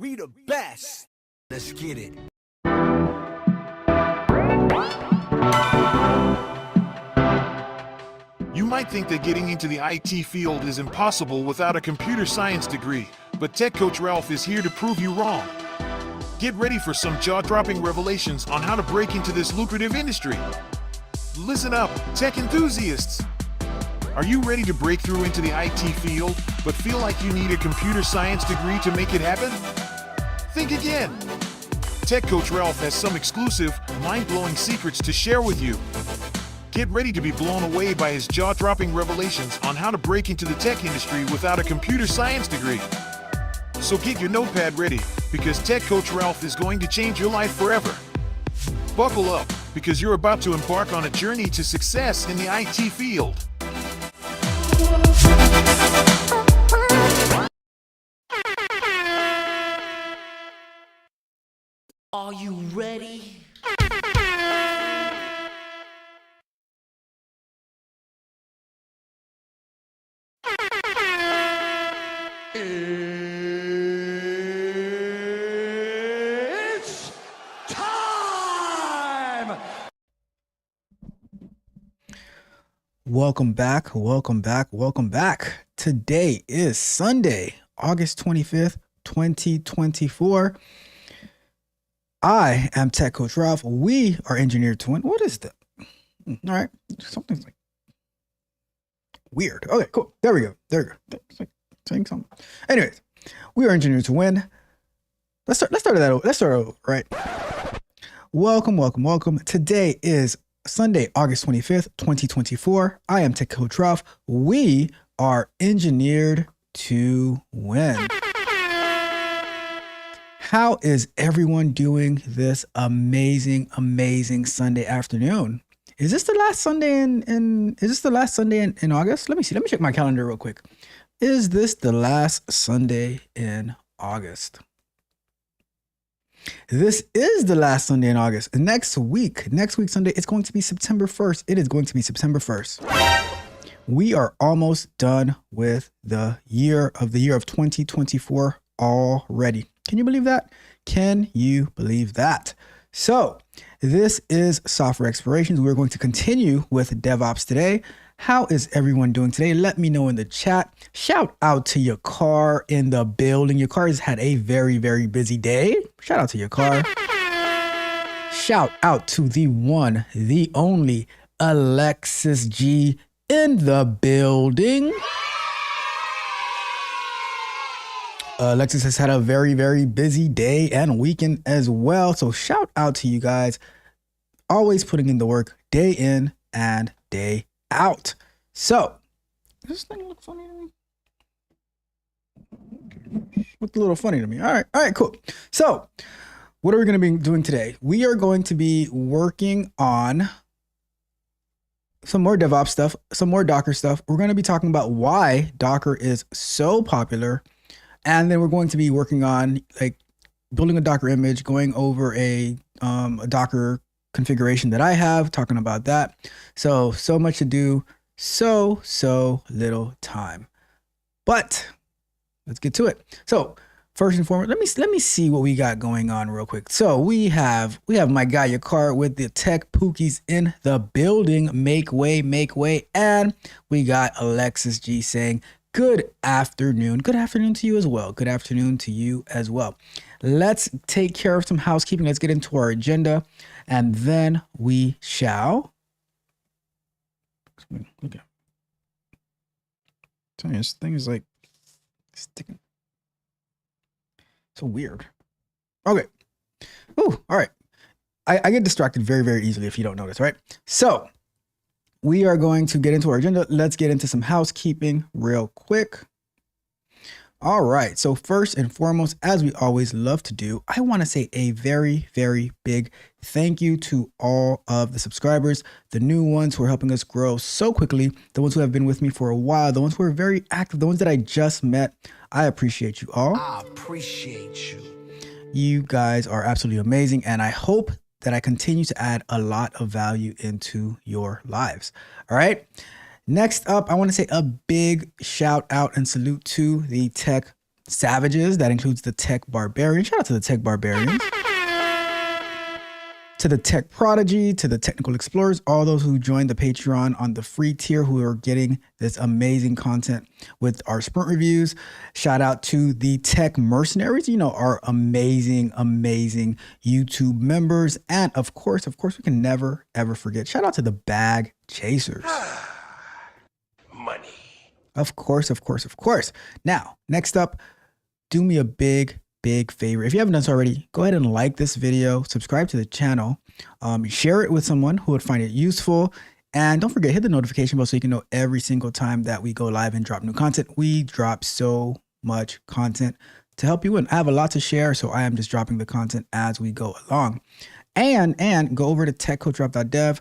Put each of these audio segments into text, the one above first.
We the best. Let's get it. You might think that getting into the IT field is impossible without a computer science degree, but Tech Coach Ralph is here to prove you wrong. Get ready for some jaw-dropping revelations on how to break into this lucrative industry. Listen up, tech enthusiasts! Are you ready to break through into the IT field, but feel like you need a computer science degree to make it happen? Think again! Tech Coach Ralph has some exclusive, mind-blowing secrets to share with you. Get ready to be blown away by his jaw-dropping revelations on how to break into the tech industry without a computer science degree. So get your notepad ready, because Tech Coach Ralph is going to change your life forever. Buckle up, because you're about to embark on a journey to success in the IT field. Are you ready? It's time! Welcome back. Today is Sunday, August 25th, 2024. I am Tech Coach Ralph. We are engineered to win. What is that? All right. Something's like weird. Okay, cool. There we go. It's like saying something. Anyways, we are engineered to win. Let's start over, right? Welcome. Today is Sunday, August 25th, 2024. I am Tech Coach Ralph. We are engineered to win. How is everyone doing this amazing Sunday afternoon? Is this the last Sunday in August? Let me see. Let me check my calendar real quick. Is this the last Sunday in August? This is the last Sunday in August. Next week Sunday, it's going to be September 1st. It is going to be September 1st. We are almost done with the year of 2024 already. Can you believe that? So this is Software Explorations. We're going to continue with DevOps today. How is everyone doing today? Let me know in the chat. Shout out to your car in the building. Your car has had a very busy day. Shout out to your car. Shout out to the one, the only Alexis G in the building. Alexis has had a very busy day and weekend as well. So shout out to you guys. Always putting in the work day in and day out. So, does this thing look funny to me? Looked a little funny to me. All right, cool. So, what are we going to be doing today? We are going to be working on some more DevOps stuff, some more Docker stuff. We're going to be talking about why Docker is so popular. And then we're going to be working on like building a Docker image, going over a Docker configuration that I have, talking about that. So much to do, so little time. But let's get to it. So first and foremost, let me see what we got going on real quick. So we have my guy Yakar with the tech pookies in the building. Make way. And we got Alexis G saying, good afternoon. Good afternoon to you as well. Let's take care of some housekeeping. Let's get into our agenda, and then we shall. Look at. Tell you, this thing is like sticking. So weird. Okay. Oh, all right. I get distracted very easily if you don't notice, right? So we are going to get into our agenda. Let's get into some housekeeping real quick. All right. So first and foremost, as we always love to do, I want to say a very big thank you to all of the subscribers, the new ones who are helping us grow so quickly, the ones who have been with me for a while, the ones who are very active, the ones that I just met. I appreciate you all. I appreciate you. You guys are absolutely amazing, and I hope that I continue to add a lot of value into your lives. All right. Next up, I want to say a big shout out and salute to the tech savages. That includes the tech barbarian. Shout out to the tech barbarians. To the tech prodigy, to the technical explorers, all those who joined the Patreon on the free tier who are getting this amazing content with our sprint reviews. Shout out to the tech mercenaries, our amazing YouTube members. And of course, we can never, ever forget. Shout out to the bag chasers. Money. Of course. Now, next up, do me a big favor. If you haven't done so already, go ahead and like this video, subscribe to the channel, share it with someone who would find it useful, and don't forget, hit the notification bell so you can know every single time that we go live and drop new content. We drop so much content to help you win. I have a lot to share, so I am just dropping the content as we go along. And go over to techcoachralph.dev.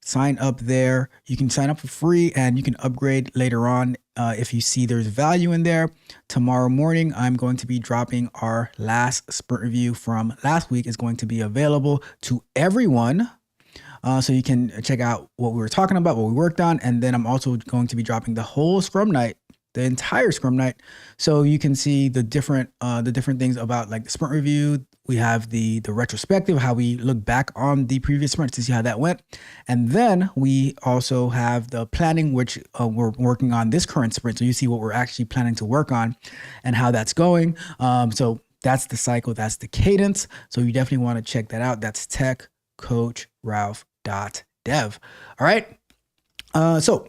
Sign up there. You can sign up for free and you can upgrade later on if you see there's value in there. Tomorrow morning, I'm going to be dropping our last sprint review from last week. Is going to be available to everyone. So you can check out what we were talking about, what we worked on. And then I'm also going to be dropping the whole Scrum Night, the entire Scrum Night. So you can see the different things about like the sprint review. We have the retrospective, how we look back on the previous sprint to see how that went. And then we also have the planning, which we're working on this current sprint. So you see what we're actually planning to work on and how that's going. So that's the cycle, that's the cadence. So you definitely want to check that out. That's techcoachralph.dev. All right. So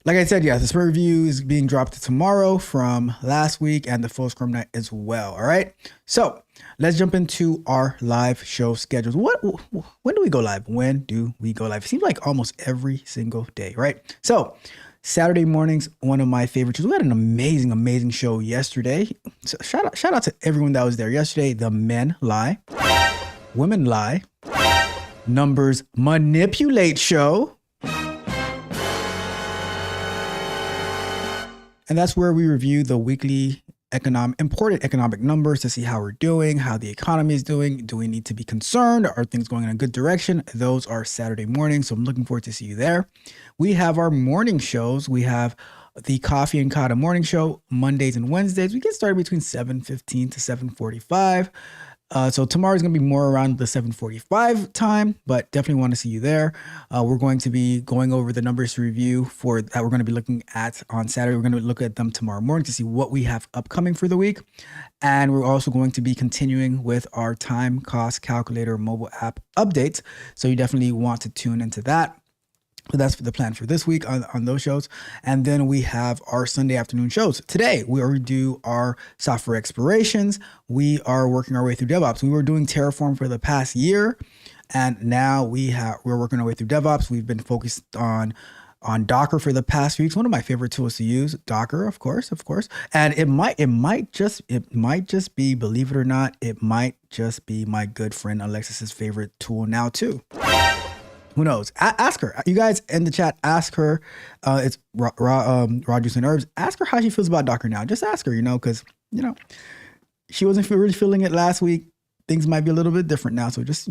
like I said, the sprint review is being dropped tomorrow from last week and the full Scrum Night as well. All right. So let's jump into our live show schedules. When do we go live? When do we go live? It seems like almost every single day, right? So Saturday mornings, one of my favorites. We had an amazing show yesterday. So shout out to everyone that was there yesterday. The men lie, women lie, numbers manipulate show. And that's where we review the weekly important economic numbers to see how we're doing, how the economy is doing. Do we need to be concerned? Are things going in a good direction? Those are Saturday mornings. So I'm looking forward to see you there. We have our morning shows. We have the Coffee and Kata morning show, Mondays and Wednesdays. We get started between 7:15 to 7:45. So tomorrow's going to be more around the 7:45 time, but definitely want to see you there. We're going to be going over the numbers to review for that we're going to be looking at on Saturday. We're going to look at them tomorrow morning to see what we have upcoming for the week. And we're also going to be continuing with our time cost calculator mobile app updates. So you definitely want to tune into that. So that's the plan for this week on those shows. And then we have our Sunday afternoon shows. Today, we already do our software explorations. We are working our way through DevOps. We were doing Terraform for the past year, and now we're working our way through DevOps. We've been focused on Docker for the past few weeks. One of my favorite tools to use, Docker, of course. And it might just be, believe it or not, it might just be my good friend Alexis's favorite tool now too. Who knows? Ask her. You guys in the chat, ask her. It's Raw Juice and Herbs. Ask her how she feels about Docker now. Just ask her, because, she wasn't really feeling it last week. Things might be a little bit different now. So just,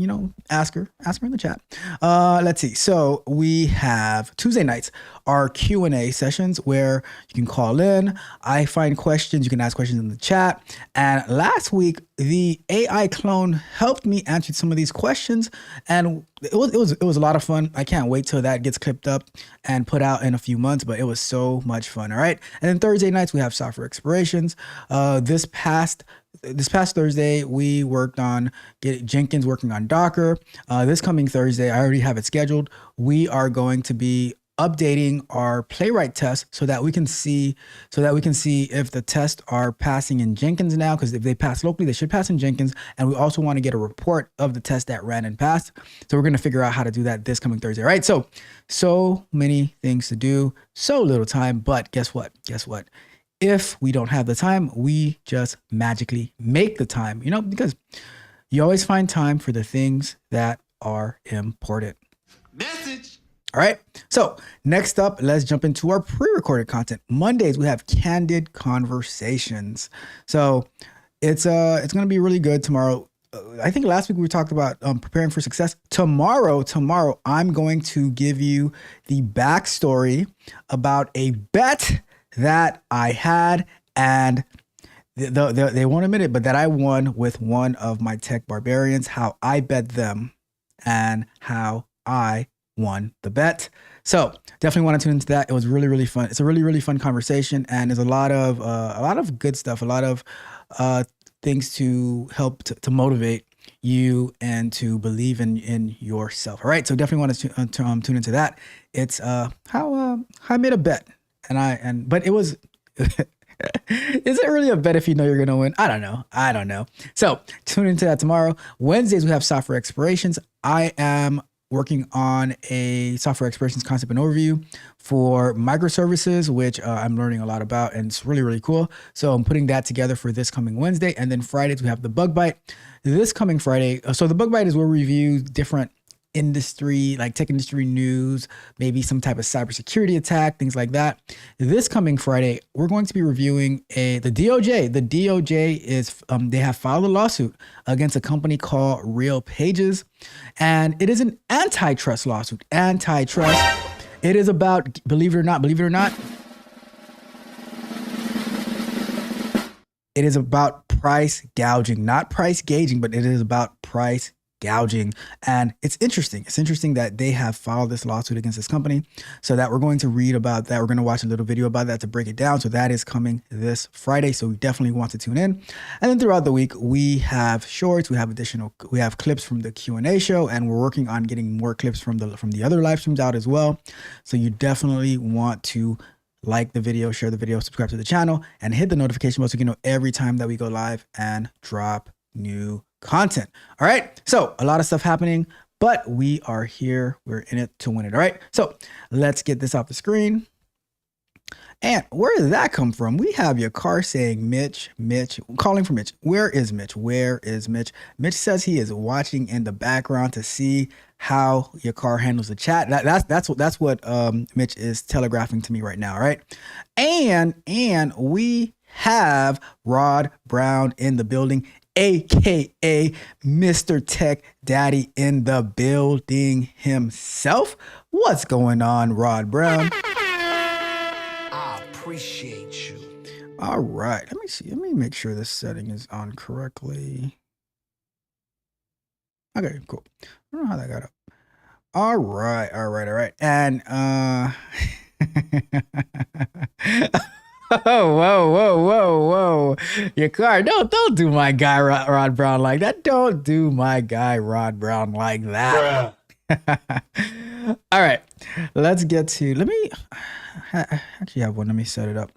ask her in the chat. Let's see. So we have Tuesday nights, our Q&A sessions where you can call in. I find questions. You can ask questions in the chat. And last week, the AI clone helped me answer some of these questions. And it was a lot of fun. I can't wait till that gets clipped up and put out in a few months, but it was so much fun. All right. And then Thursday nights, we have software explorations. This past Thursday, we worked on Jenkins working on Docker. This coming Thursday, I already have it scheduled. We are going to be updating our playwright tests so that we can see if the tests are passing in Jenkins now, because if they pass locally, they should pass in Jenkins. And we also want to get a report of the test that ran and passed. So we're going to figure out how to do that this coming Thursday. All right. So many things to do, so little time, but guess what? If we don't have the time, we just magically make the time, because you always find time for the things that are important. Message. All right. So next up, let's jump into our pre-recorded content. Mondays, we have candid conversations. So it's going to be really good tomorrow. I think last week we talked about preparing for success. Tomorrow, I'm going to give you the backstory about a bet that I had, and they won't admit it, but that I won with one of my tech barbarians, how I bet them and how I won the bet. So definitely want to tune into that. It was really, really fun. It's a really, really fun conversation, and there's a lot of good stuff, a lot of things to help to motivate you and to believe in yourself. All right, so definitely want to tune into that. It's how I made a bet, but it was. Is it really a bet if you know you're gonna win? I don't know. So tune into that tomorrow. Wednesdays we have software explorations. I am working on a software explorations concept and overview for microservices, which I'm learning a lot about, and it's really, really cool. So I'm putting that together for this coming Wednesday. And then Fridays we have the bug bite. This coming Friday, so the bug bite is where we review different industry, like tech industry news, maybe some type of cybersecurity attack, things like that. This coming Friday, we're going to be reviewing the DOJ. The DOJ is, they have filed a lawsuit against a company called Real Pages, and it is an antitrust lawsuit. Antitrust. It is about, believe it or not, it is about price gouging, not price gauging, but it is about price gouging. And it's interesting. It's interesting that they have filed this lawsuit against this company, so that we're going to read about that. We're going to watch a little video about that to break it down. So that is coming this Friday. So we definitely want to tune in. And then throughout the week, we have shorts, we have clips from the Q&A show, and we're working on getting more clips from the other live streams out as well. So you definitely want to like the video, share the video, subscribe to the channel, and hit the notification bell so you can know every time that we go live and drop new content. All right. So a lot of stuff happening, but we are here. We're in it to win it. All right. So let's get this off the screen. And where did that come from? We have your car saying, Mitch, calling for Mitch. Where is Mitch? Where is Mitch? Mitch says he is watching in the background to see how your car handles the chat. That's what Mitch is telegraphing to me right now. All right. And we have Rod Brown in the building, AKA Mr. Tech Daddy in the building himself. What's going on, Rod Brown? I appreciate you. All right, let me see. Let me make sure this setting is on correctly. Okay, cool. I don't know how that got up. All right. And whoa. Your car. Don't do my guy Rod Brown like that. Don't do my guy Rod Brown like that. All right. Let's get to, I actually have one. Let me set it up.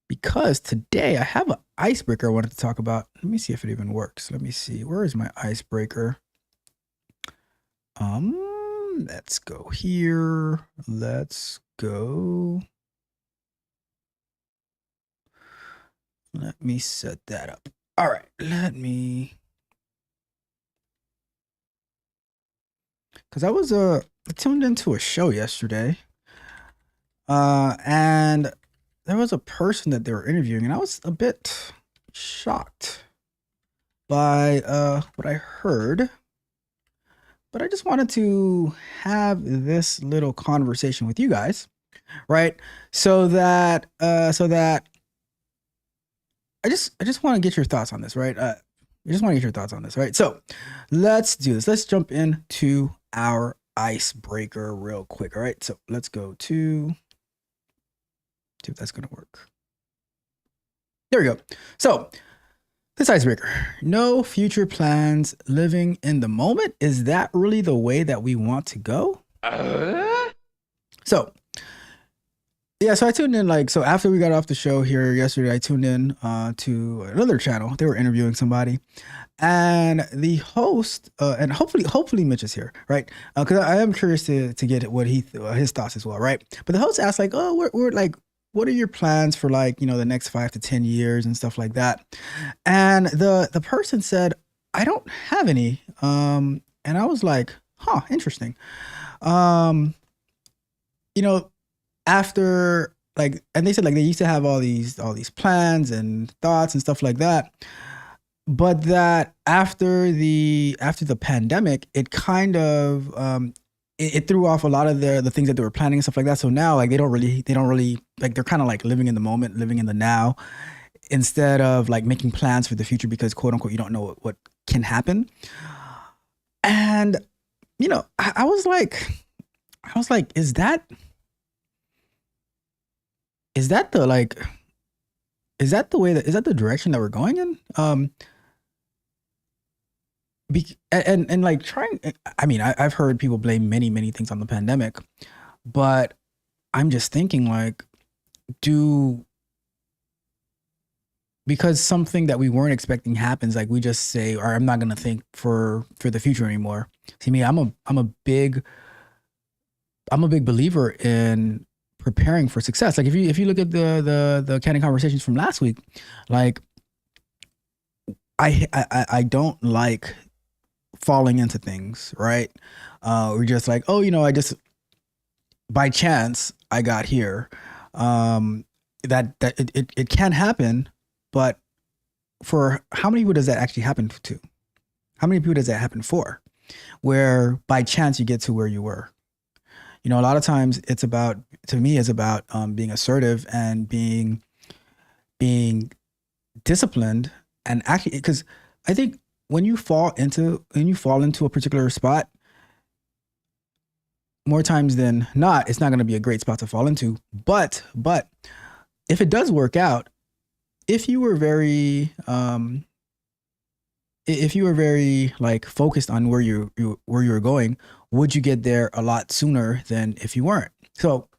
Because today I have an icebreaker I wanted to talk about. Let me see if it even works. Let me see. Where is my icebreaker? Let's go here. Let's go. Let me set that up. All right, because I tuned into a show yesterday, and there was a person that they were interviewing, and I was a bit shocked by what I heard, but I just wanted to have this little conversation with you guys, right? So that I just want to get your thoughts on this, right? So let's do this. Let's jump into our icebreaker real quick. All right. So let's go to see if that's going to work. There we go. So this icebreaker, no future plans, living in the moment. Is that really the way that we want to go? So yeah, so I tuned in, so after we got off the show here yesterday, I tuned in to another channel. They were interviewing somebody, and the host, and hopefully Mitch is here, right? Because I am curious to get what his thoughts as well, right? But the host asked we're like, what are your plans for the next 5 to 10 years and stuff like that? And the person said, I don't have any. And I was like, huh, interesting. After and they said they used to have all these plans and thoughts and stuff like that, but that after the pandemic, it kind of it threw off a lot of the things that they were planning and stuff like that. So now like they don't really like, they're kind of like living in the moment, living in the now, instead of like making plans for the future because quote unquote you don't know what can happen. And you know, I was like, is that the like, is that the direction that we're going in? And like trying, I mean, I've heard people blame many things on the pandemic, but I'm just thinking like, because something that we weren't expecting happens, like we just say, or I'm not gonna think for the future anymore. See me, I'm a big believer in preparing for success. Like if you look at the candid conversations from last week, like I don't like falling into things, right? We're just like, oh, you know, I just by chance I got here. That it can happen, but for how many people does that actually happen to? How many people does that happen for? Where by chance you get to where you were. You know, a lot of times it's about, to me, it's about being assertive and being disciplined, and actually, because I think when you fall into a particular spot, more times than not, it's not going to be a great spot to fall into. But if it does work out, if you were very like focused on where you were going, would you get there a lot sooner than if you weren't? So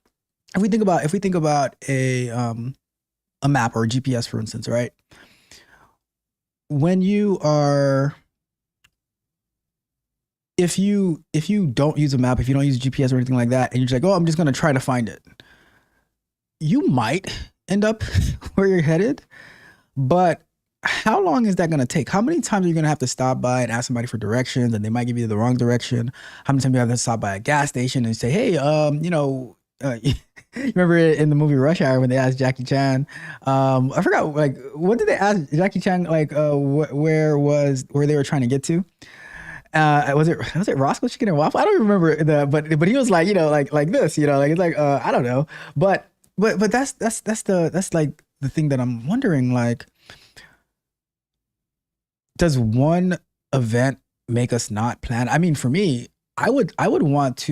if we think about a map or a GPS, for instance, right? When you are, if you don't use a map, if you don't use GPS or anything like that, and you're just like, oh, I'm just going to try to find it, you might end up where you're headed. But how long is that going to take? How many times are you going to have to stop by and ask somebody for directions, and they might give you the wrong direction? How many times do you have to stop by a gas station and say, hey, you know, you remember in the movie Rush Hour when they asked Jackie Chan, I forgot, like, what did they ask Jackie Chan, like, where they were trying to get to? Was it Roscoe's Chicken and Waffle? I don't remember but he was like, you know, like this, you know, like, it's like, I don't know. But that's like the thing that I'm wondering, like, does one event make us not plan? I mean, for me, I would want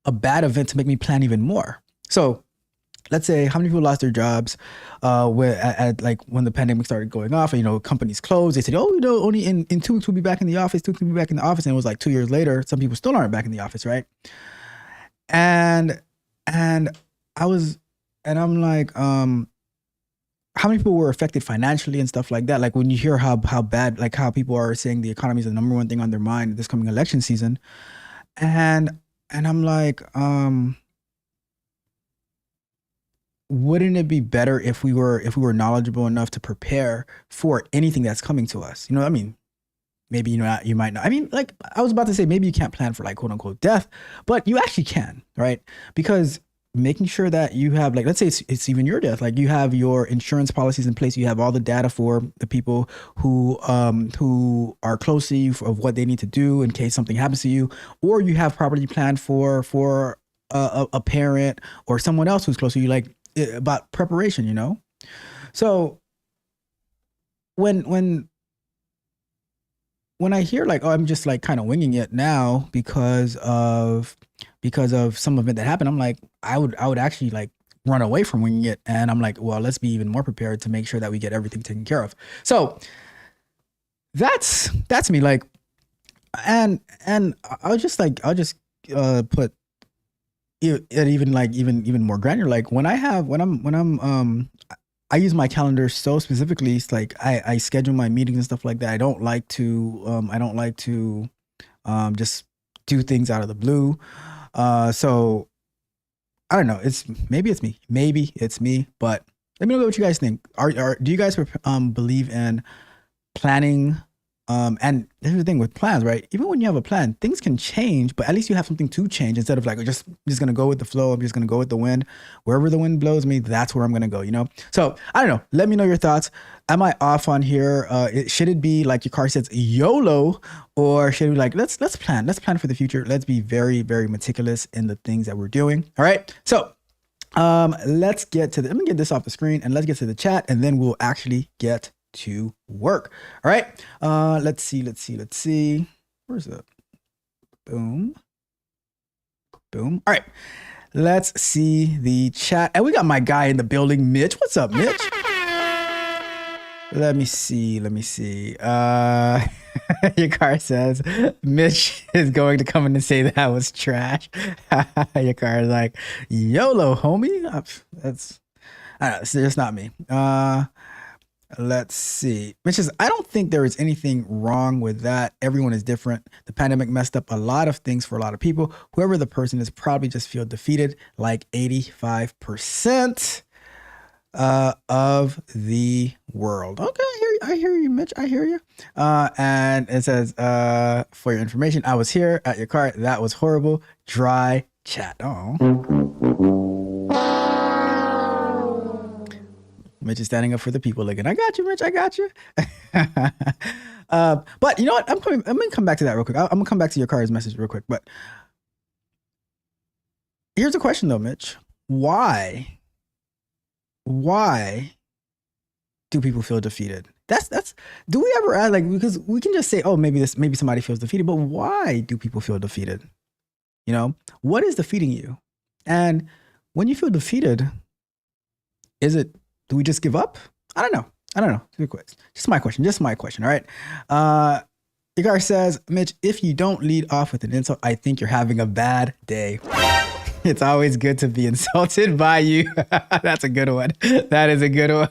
a bad event to make me plan even more. So let's say how many people lost their jobs like when the pandemic started going off, and, you know, companies closed. They said, oh, you know, only in 2 weeks we'll be back in the office, 2 weeks we'll be back in the office. And it was like 2 years later, some people still aren't back in the office, right? And I'm like, how many people were affected financially and stuff like that? Like when you hear how bad, like how people are saying the economy is the number one thing on their mind this coming election season. And I'm like, wouldn't it be better if we were knowledgeable enough to prepare for anything that's coming to us? You know, I mean, maybe, you know, you might not. I mean, like I was about to say, maybe you can't plan for like quote unquote death, but you actually can, right? Because making sure that you have, like, let's say it's even your death, like you have your insurance policies in place, you have all the data for the people who are close to you of what they need to do in case something happens to you, or you have properly planned for a parent or someone else who's close to you, like about preparation, you know? So when I hear like, oh, I'm just like kind of winging it now because of some event that happened, I'm like, I would actually like run away from winging it. And I'm like, well, let's be even more prepared to make sure that we get everything taken care of. So that's me. Like, and I'll just put it even more granular. Like I use my calendar so specifically. It's like I schedule my meetings and stuff like that. I don't like to just do things out of the blue. So I don't know. Maybe it's me, but let me know what you guys think. Do you guys believe in planning And here's the thing with plans, right? Even when you have a plan, things can change, but at least you have something to change instead of like, just gonna go with the flow. I'm just gonna go with the wind. Wherever the wind blows me, that's where I'm gonna go, you know? So I don't know. Let me know your thoughts. Am I off on here? Should it be like your car says YOLO, or should it be like, let's plan for the future. Let's be very, very meticulous in the things that we're doing. All right. So let's get to let me get this off the screen and let's get to the chat, and then we'll actually get to work. All right. Let's see. Where's the boom? All right. Let's see the chat. And we got my guy in the building, Mitch. What's up, Mitch? Let me see. Your car says Mitch is going to come in and say that was trash. Your car is like, YOLO, homie. I don't know, it's just not me. Let's see. Mitch says, I don't think there is anything wrong with that. Everyone is different. The pandemic messed up a lot of things for a lot of people. Whoever the person is probably just feel defeated, like 85% of the world. Okay, I hear you, Mitch. I hear you. And it says, for your information, I was here at your car. That was horrible. Dry chat. Oh. Mitch is standing up for the people. Like, I got you, Mitch. I got you. But you know what? I'm gonna come back to that real quick. I'm gonna come back to your car's message real quick. But here's a question though, Mitch. Why do people feel defeated? That's do we ever ask, like, because we can just say, oh, maybe somebody feels defeated, but why do people feel defeated? You know, what is defeating you? And when you feel defeated, do we just give up? I don't know. Just my question. All right. Igar says, Mitch, if you don't lead off with an insult, I think you're having a bad day. It's always good to be insulted by you. That's a good one. That is a good one.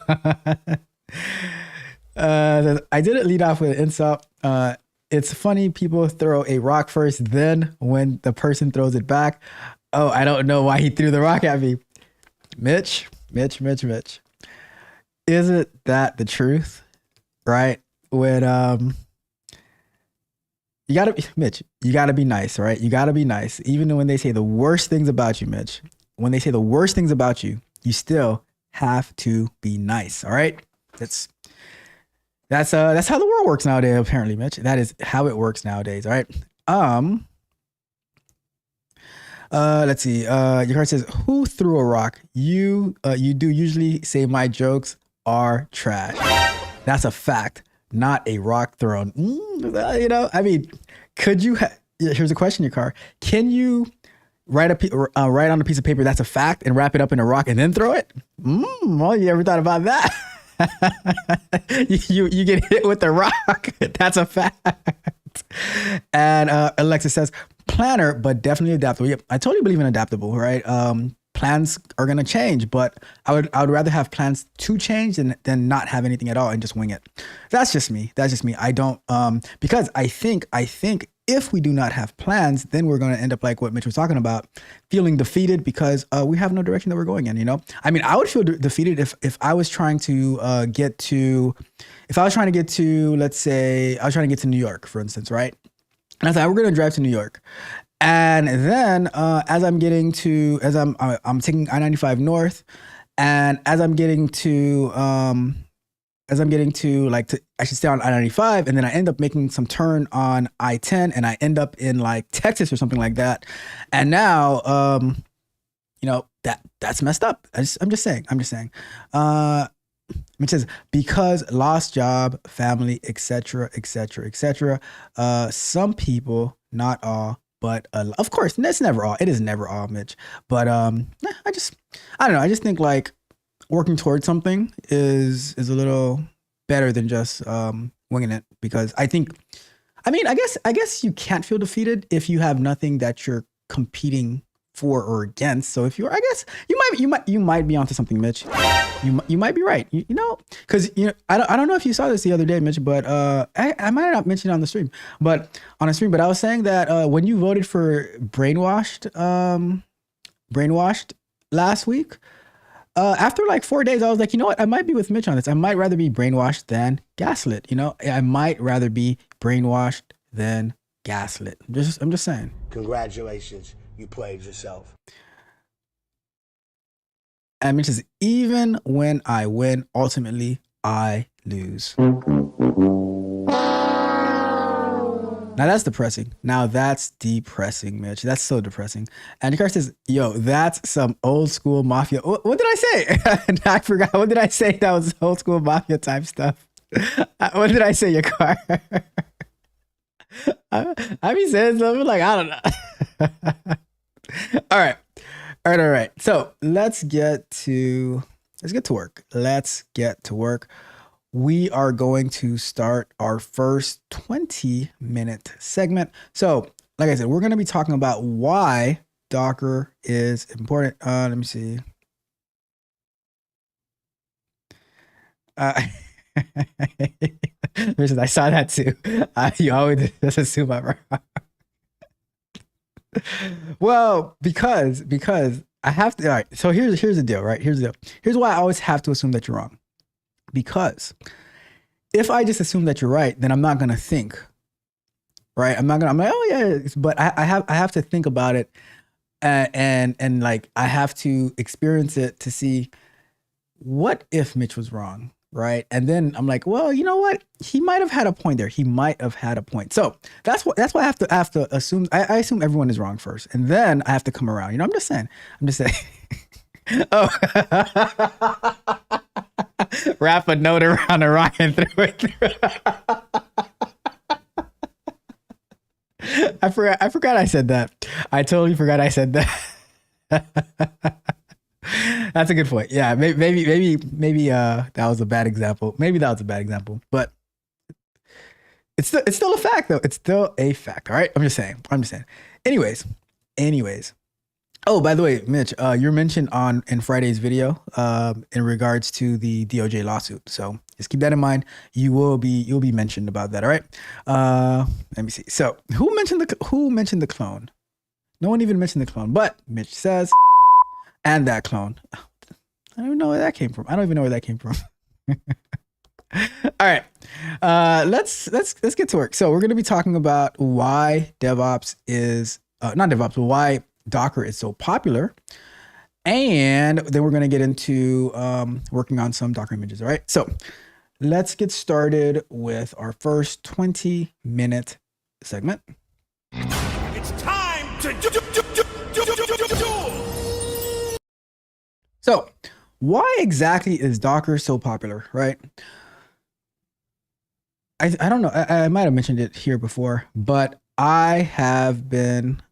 I didn't lead off with an insult. It's funny, people throw a rock first, then when the person throws it back, oh, I don't know why he threw the rock at me. Mitch. Isn't that the truth? Right? When you gotta be nice, right? You gotta be nice. Even when they say the worst things about you, Mitch, when they say the worst things about you, you still have to be nice. All right? That's how the world works nowadays, apparently, Mitch. That is how it works nowadays. All right. Let's see. Your card says, who threw a rock? You do usually say my jokes are trash. That's a fact, not a rock thrown. You know, I mean, could you here's a question, your car. Can you write on a piece of paper that's a fact and wrap it up in a rock and then throw it? Well, you ever thought about that? you get hit with the rock. That's a fact. And Alexa says, planner, but definitely adaptable. Yep, I totally believe in adaptable, right? Plans are gonna change, but I would rather have plans to change than not have anything at all and just wing it. That's just me. I don't because I think if we do not have plans, then we're gonna end up like what Mitch was talking about, feeling defeated because we have no direction that we're going in. You know, I mean, I would feel defeated if I was trying to get to, let's say I was trying to get to New York, for instance, right? And I was like, we're gonna drive to New York. And then as I'm taking I-95 north, and as I'm getting to I should stay on I-95, and then I end up making some turn on I-10, and I end up in like Texas or something like that. And now, you know, that's messed up. I'm just saying. It says, because lost job, family, etc. Some people, not all, but of course, it's never all. It is never all, Mitch. But I don't know. I just think like working towards something is a little better than just winging it, because I guess you can't feel defeated if you have nothing that you're competing for or against. So if I guess you might be onto something, Mitch. You might be right. You know, because I don't know if you saw this the other day, Mitch, but I might not mention it on the stream, but I was saying that when you voted for brainwashed last week, after like 4 days, I was like, you know what? I might be with Mitch on this. I might rather be brainwashed than gaslit. You know, I might rather be brainwashed than gaslit. I'm just saying. Congratulations, you played yourself. And Mitch says, even when I win, ultimately I lose. Now that's depressing. Now that's depressing, Mitch. That's so depressing. And Car says, yo, that's some old school mafia. What did I say? I forgot. What did I say? That was old school mafia type stuff. What did I say, your car? I be saying something like, I don't know. All right. So let's get to work. We are going to start our first 20-minute segment. So, like I said, we're going to be talking about why Docker is important. Let me see. I saw that too. You always just assume I'm wrong. Well, because I have to. All right. So here's the deal, right? Here's why I always have to assume that you're wrong. Because if I just assume that you're right, then I'm not gonna think, right? I'm like, oh yeah, but I have to think about it, and like I have to experience it to see what if Mitch was wrong, right? And then I'm like, well, you know what? He might have had a point there. He might have had a point. So that's why I have to assume. I assume everyone is wrong first, and then I have to come around. You know, I'm just saying. Oh. Wrap a note around Orion through it. I forgot I said that. I totally forgot I said that. That's a good point. Yeah, maybe that was a bad example. Maybe that was a bad example, but it's still a fact though. It's still a fact. All right. I'm just saying. Anyways. Oh, by the way, Mitch, you're mentioned in Friday's video in regards to the DOJ lawsuit. So just keep that in mind. You'll be mentioned about that. All right. Let me see. So who mentioned the clone? No one even mentioned the clone, but Mitch says, and that clone. I don't even know where that came from. All right. Let's get to work. So we're going to be talking about why DevOps is not DevOps, but why Docker is so popular, and then we're going to get into working on some Docker images. All right, so let's get started with our first 20-minute segment. It's time to do. So why exactly is Docker so popular, right? I don't know. I might have mentioned it here before, but I have been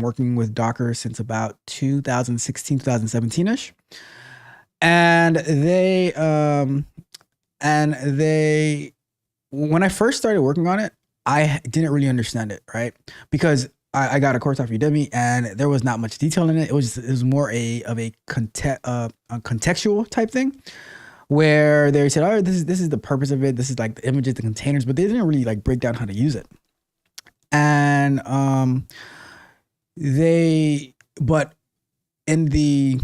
working with Docker since about 2016, 2017-ish. And they, when I first started working on it, I didn't really understand it, right? Because I got a course off Udemy and there was not much detail in it. It was more of a contextual type thing where they said, oh, this is the purpose of it. This is like the images, the containers, but they didn't really like break down how to use it. And but in the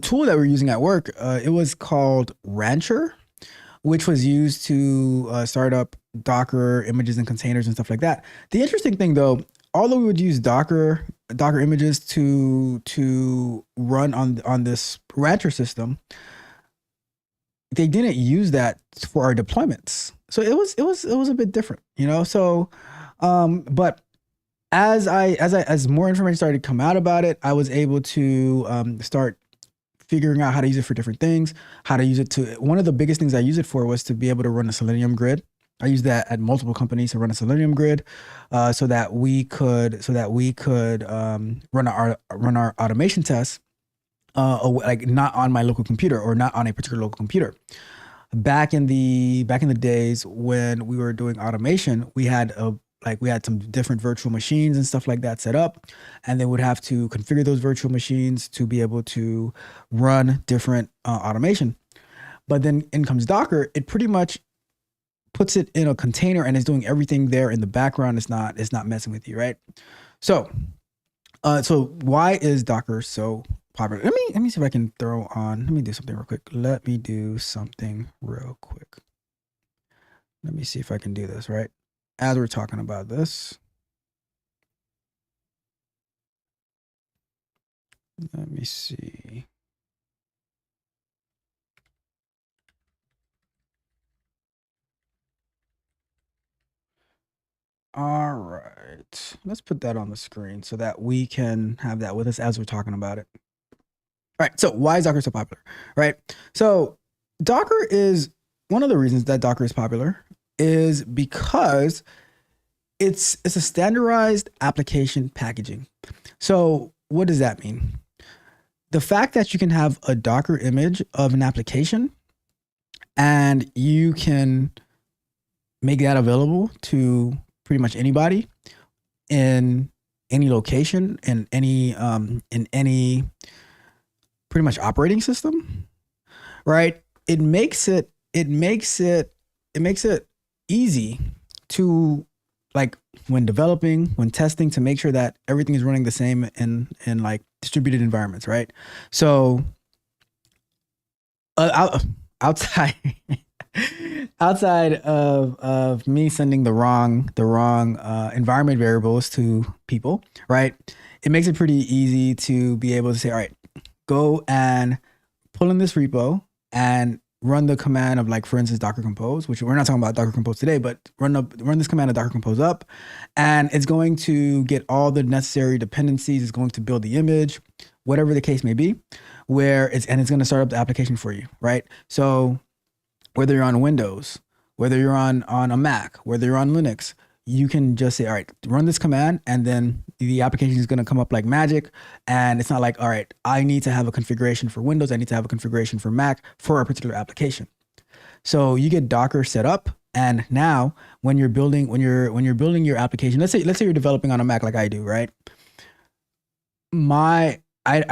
tool that we're using at work, it was called Rancher, which was used to start up Docker images and containers and stuff like that. The interesting thing though, although we would use Docker images to run on this Rancher system, they didn't use that for our deployments. So it was a bit different, you know. So but as more information started to come out about it, I was able to start figuring out how to use it for different things, how to use it to, one of the biggest things I use it for was to be able to run a Selenium grid. I used that at multiple companies to run a Selenium grid, so that we could run our automation tests, like not on my local computer or not on a particular local computer. Back in the days when we were doing automation, we had some different virtual machines and stuff like that set up, and they would have to configure those virtual machines to be able to run different automation. But then in comes Docker, it pretty much puts it in a container and is doing everything there in the background. It's not messing with you, right? So why is Docker so popular. Let me see if I can throw on. Let me do something real quick. Let me do something real quick. Let me see if I can do this right as we're talking about this. Let me see. All right, let's put that on the screen so that we can have that with us as we're talking about it. All right, so why is Docker so popular, right? So Docker is, one of the reasons that Docker is popular is because it's a standardized application packaging. So what does that mean? The fact that you can have a Docker image of an application and you can make that available to pretty much anybody in any location, in any pretty much operating system, right? It makes it easy to, like, when developing, when testing, to make sure that everything is running the same in like distributed environments, right? So outside outside of me sending the wrong environment variables to people, right? It makes it pretty easy to be able to say, all right, go and pull in this repo and run the command of, like, for instance, Docker Compose, which we're not talking about Docker Compose today, but run this command of Docker Compose up, and it's going to get all the necessary dependencies. It's going to build the image, whatever the case may be, it's going to start up the application for you, right? So whether you're on Windows, whether you're on a Mac, whether you're on Linux, you can just say, all right, run this command, and then the application is going to come up like magic. And it's not like, all right, I need to have a configuration for Windows, I need to have a configuration for Mac for a particular application. So you get Docker set up, and now when you're building your application, let's say you're developing on a Mac like I do, right? I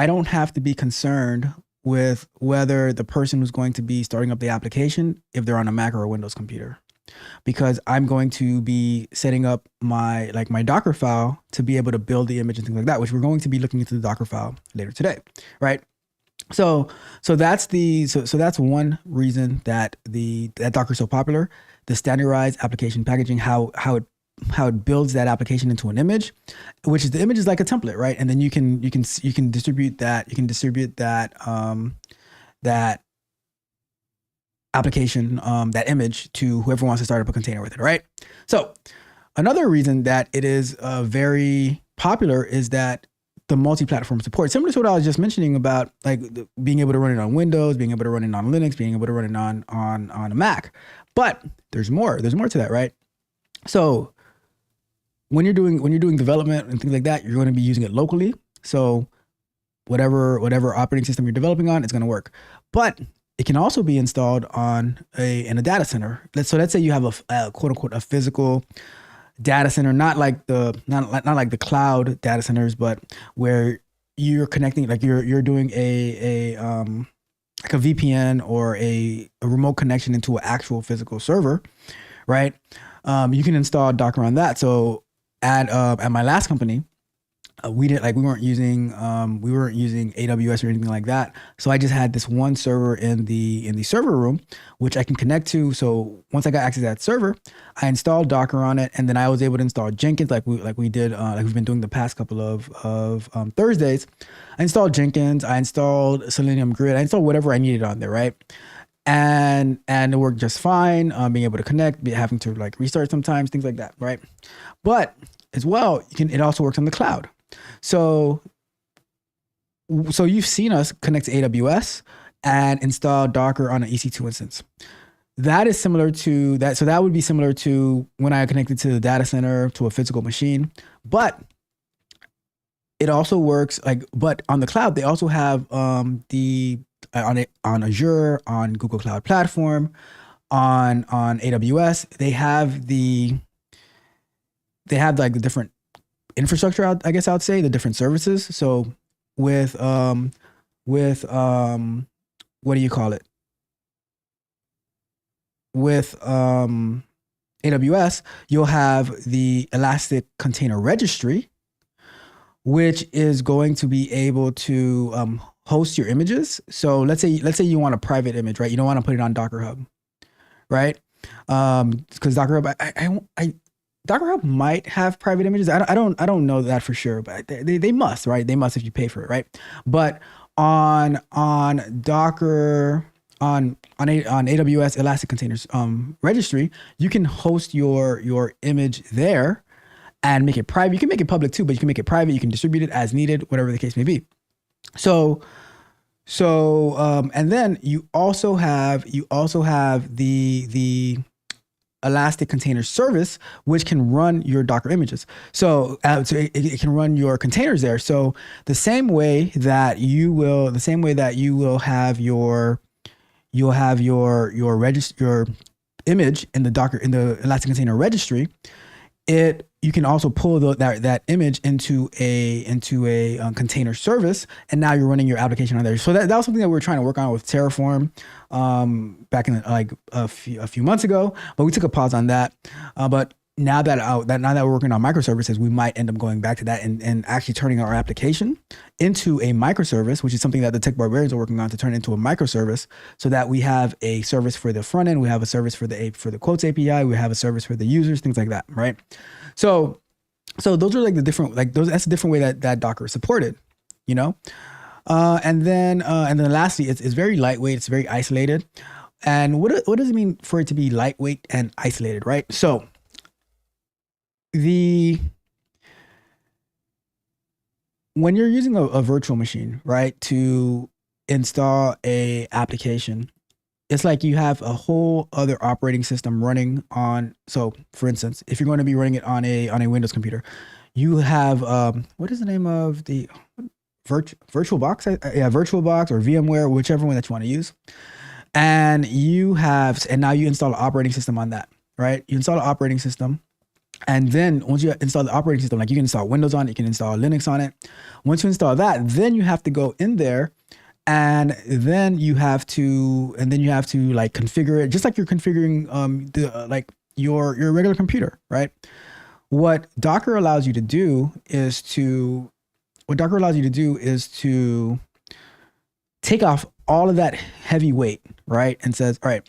don't have to be concerned with whether the person who's going to be starting up the application, if they're on a Mac or a Windows computer, because I'm going to be setting up my Docker file to be able to build the image and things like that, which we're going to be looking into the Docker file later today, right? So that's one reason that that Docker is so popular. The standardized application packaging, how it builds that application into an image, which is, the image is like a template, right? And then you can distribute that that application, that image, to whoever wants to start up a container with it, right? So another reason that it is very popular is that the multi-platform support, similar to what I was just mentioning about, like, being able to run it on Windows, being able to run it on Linux, being able to run it on a Mac. But there's more to that, right? So when you're doing development and things like that, you're going to be using it locally. So whatever operating system you're developing on, it's going to work. But it can also be installed in a data center. Let's say you have a quote unquote a physical data center, not like the cloud data centers, but where you're connecting, like you're doing like a VPN or a remote connection into an actual physical server, right? You can install Docker on that. So at my last company, we weren't using AWS or anything like that. So I just had this one server in the server room, which I can connect to. So once I got access to that server, I installed Docker on it, and then I was able to install Jenkins, like we've been doing the past couple of Thursdays. I installed Jenkins, I installed Selenium Grid, I installed whatever I needed on there, right? And it worked just fine. Being able to connect, having to like restart sometimes, things like that, right? But as well, it also works on the cloud. So you've seen us connect to AWS and install Docker on an EC2 instance. That is similar to that. So that would be similar to when I connected to the data center, to a physical machine. But it also works but on the cloud, they also have on Azure, on Google Cloud Platform, on AWS, they have like the different infrastructure, I guess I would say, the different services. So with what do you call it? With AWS, you'll have the Elastic Container Registry, which is going to be able to host your images. So let's say you want a private image, right? You don't want to put it on Docker Hub, right? Because Docker Hub, Docker Hub might have private images. I don't know that for sure, but they must, right? They must if you pay for it, right? But on Docker on AWS Elastic Containers registry, you can host your image there and make it private. You can make it public too, but you can make it private. You can distribute it as needed, whatever the case may be. So and then you also have the Elastic Container Service, which can run your Docker images. So it can run your containers there. So the same way that you will have your image in the Elastic Container Registry, you can also pull that image into a container service, and now you're running your application on there. So that was something that we were trying to work on with Terraform back in a few months ago, but we took a pause on that. But now that we're working on microservices, we might end up going back to that and actually turning our application into a microservice, which is something that the Tech Barbarians are working on, to turn into a microservice, so that we have a service for the front end, we have a service for the quotes API, we have a service for the users, things like that, right? So those are that's a different way that Docker is supported, you know? And then lastly, it's very lightweight, it's very isolated. And what does it mean for it to be lightweight and isolated, right? So when you're using a virtual machine, right, to install a application, it's like you have a whole other operating system running on. So for instance, if you're going to be running it on a Windows computer, you have, what is the name of the VirtualBox? VirtualBox or VMware, whichever one that you want to use. And now you install an operating system on that, right? You install an operating system. And then once you install the operating system, like you can install Windows on it, you can install Linux on it. Once you install that, then you have to go in there, and then you have to like configure it, just like you're configuring your regular computer, right? What Docker allows you to do is to take off all of that heavy weight, right? And says, all right,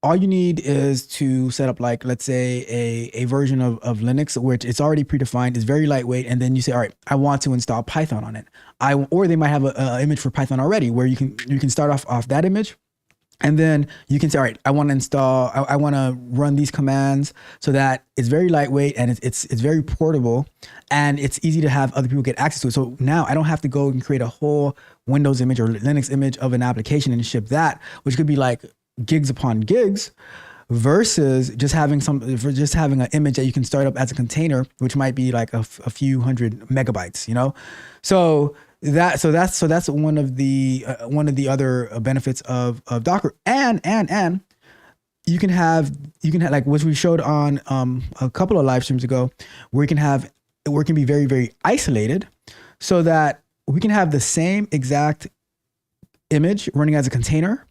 all you need is to set up, like, let's say a version of Linux, which it's already predefined, is very lightweight. And then you say, all right, I want to install Python on it. Or they might have an image for Python already, where you can start off that image. And then you can say, all right, I want to run these commands so that it's very lightweight and it's very portable, and it's easy to have other people get access to it. So now I don't have to go and create a whole Windows image or Linux image of an application and ship that, which could be like gigs upon gigs, versus just having an image that you can start up as a container, which might be like a few hundred megabytes, you know? So that's one of the other benefits of Docker, and you can have like what we showed on a couple of live streams ago, where it can be very, very isolated, so that we can have the same exact image running as a container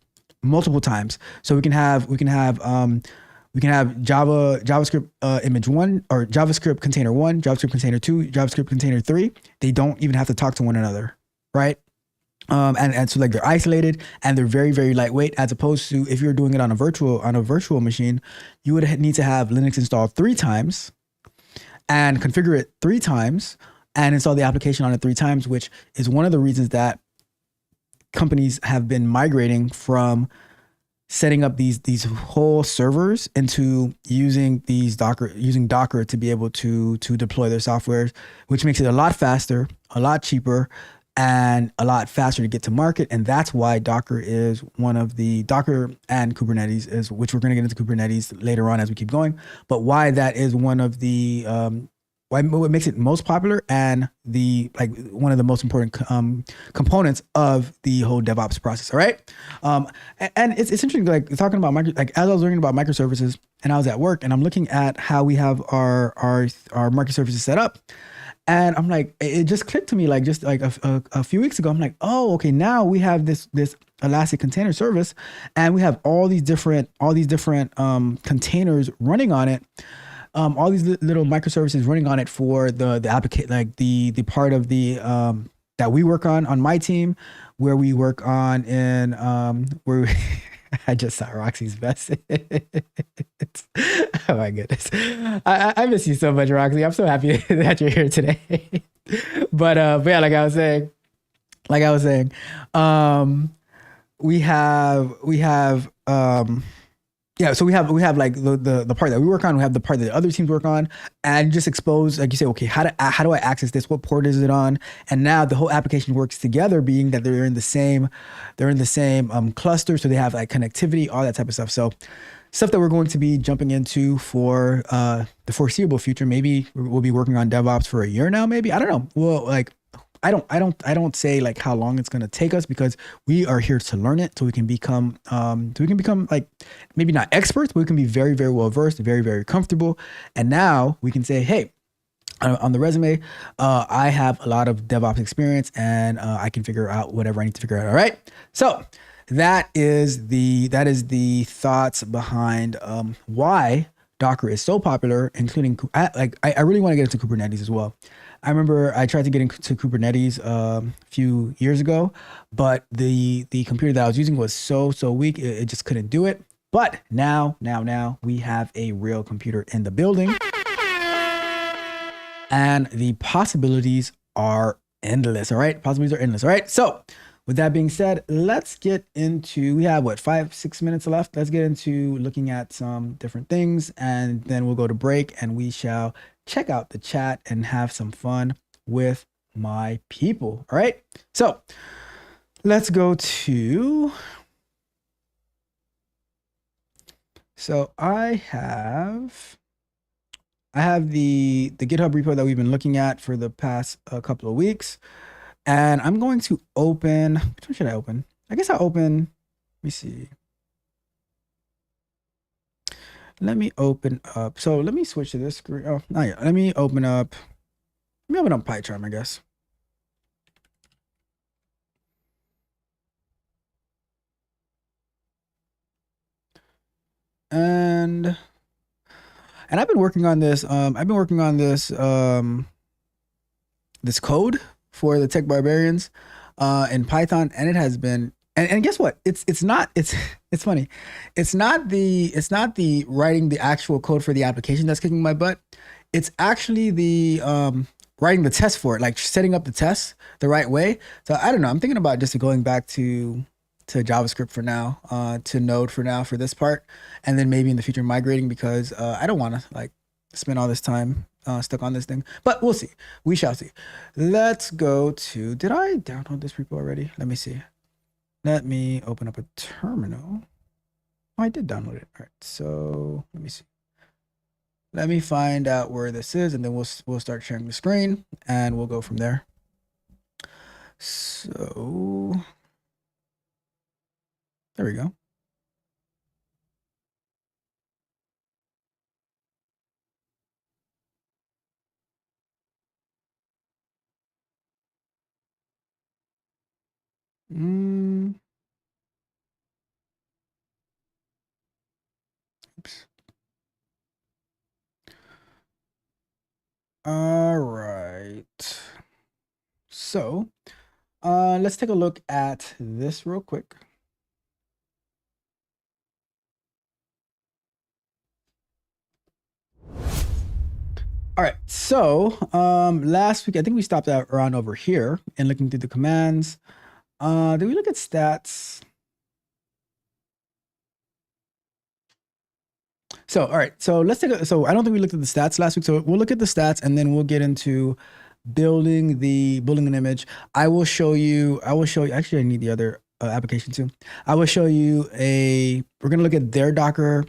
multiple times. So we can have JavaScript image 1, or JavaScript container 1, JavaScript container 2, JavaScript container 3. They don't even have to talk to one another, right? And so like they're isolated and they're very, very lightweight, as opposed to if you're doing it on a virtual machine, you would need to have Linux installed 3 times and configure it 3 times and install the application on it 3 times, which is one of the reasons that companies have been migrating from setting up these whole servers into using Docker to be able to deploy their software, which makes it a lot faster, a lot cheaper, and a lot faster to get to market. And that's why Docker and Kubernetes which we're going to get into Kubernetes later on as we keep going, but why that is one of the what makes it most popular and one of the most important components of the whole DevOps process. All right, and it's interesting, like talking about as I was learning about microservices, and I was at work, and I'm looking at how we have our microservices set up, and I'm like, it just clicked to me, like just like a few weeks ago. I'm like, oh, okay, now we have this Elastic Container Service, and we have all these different containers running on it. all these little microservices running on it for the applicant, like the part of the that we work on my team, where we work on in where I just saw Roxy's message. Oh my goodness. I miss you so much, Roxy. I'm so happy that you're here today. But yeah, like I was saying, we have yeah, so we have like the part that we work on, we have the part that the other teams work on, and just expose, like you say, okay, how do I access this? What port is it on? And now the whole application works together, being that they're in the same cluster, so they have like connectivity, all that type of stuff. So stuff that we're going to be jumping into for the foreseeable future. Maybe we'll be working on DevOps for a year now, maybe. I don't know. Well, like I don't say like how long it's going to take us, because we are here to learn it, so we can become like, maybe not experts, but we can be very, very well versed, very, very comfortable. And now we can say, hey, on the resume, I have a lot of DevOps experience, and I can figure out whatever I need to figure out. All right. So that is the thoughts behind why Docker is so popular, including I really want to get into Kubernetes as well. I remember I tried to get into Kubernetes a few years ago, but the computer that I was using was so weak, it just couldn't do it. But now we have a real computer in the building, and the possibilities are endless. All right, possibilities are endless. All right, so with that being said, let's get into, we have what, 5-6 minutes left. Let's get into looking at some different things, and then we'll go to break, and we shall check out the chat and have some fun with my people. All right. So let's go to, so I have the GitHub repo that we've been looking at for the past couple of weeks. And I'm going to open, which one should I open? I guess I'll open, let me see. Let me open up. So let me switch to this screen. Oh, not yet. Let me open up PyCharm, I guess. And I've been working on this. This code for the Tech Barbarians in Python, and it has been, and guess what? It's funny. It's not the writing the actual code for the application that's kicking my butt. It's actually the writing the test for it, like setting up the tests the right way. So I don't know. I'm thinking about just going back to JavaScript for now, to Node for now for this part, and then maybe in the future migrating, because I don't want to like spend all this time stuck on this thing, but we'll see. We shall see. Let's go to, did I download this repo already? Let me see. Let me open up a terminal. Oh, I did download it. All right, so let me see. Let me find out where this is, and then we'll start sharing the screen, and we'll go from there. So there we go. Oops. All right. So let's take a look at this real quick. All right, so last week I think we stopped out around over here and looking through the commands. Did we look at stats? So all right, so let's take a, so I don't think we looked at the stats last week, so we'll look at the stats, and then we'll get into building an image. I will show you, actually I need the other application too. I will show you we're gonna look at their Docker,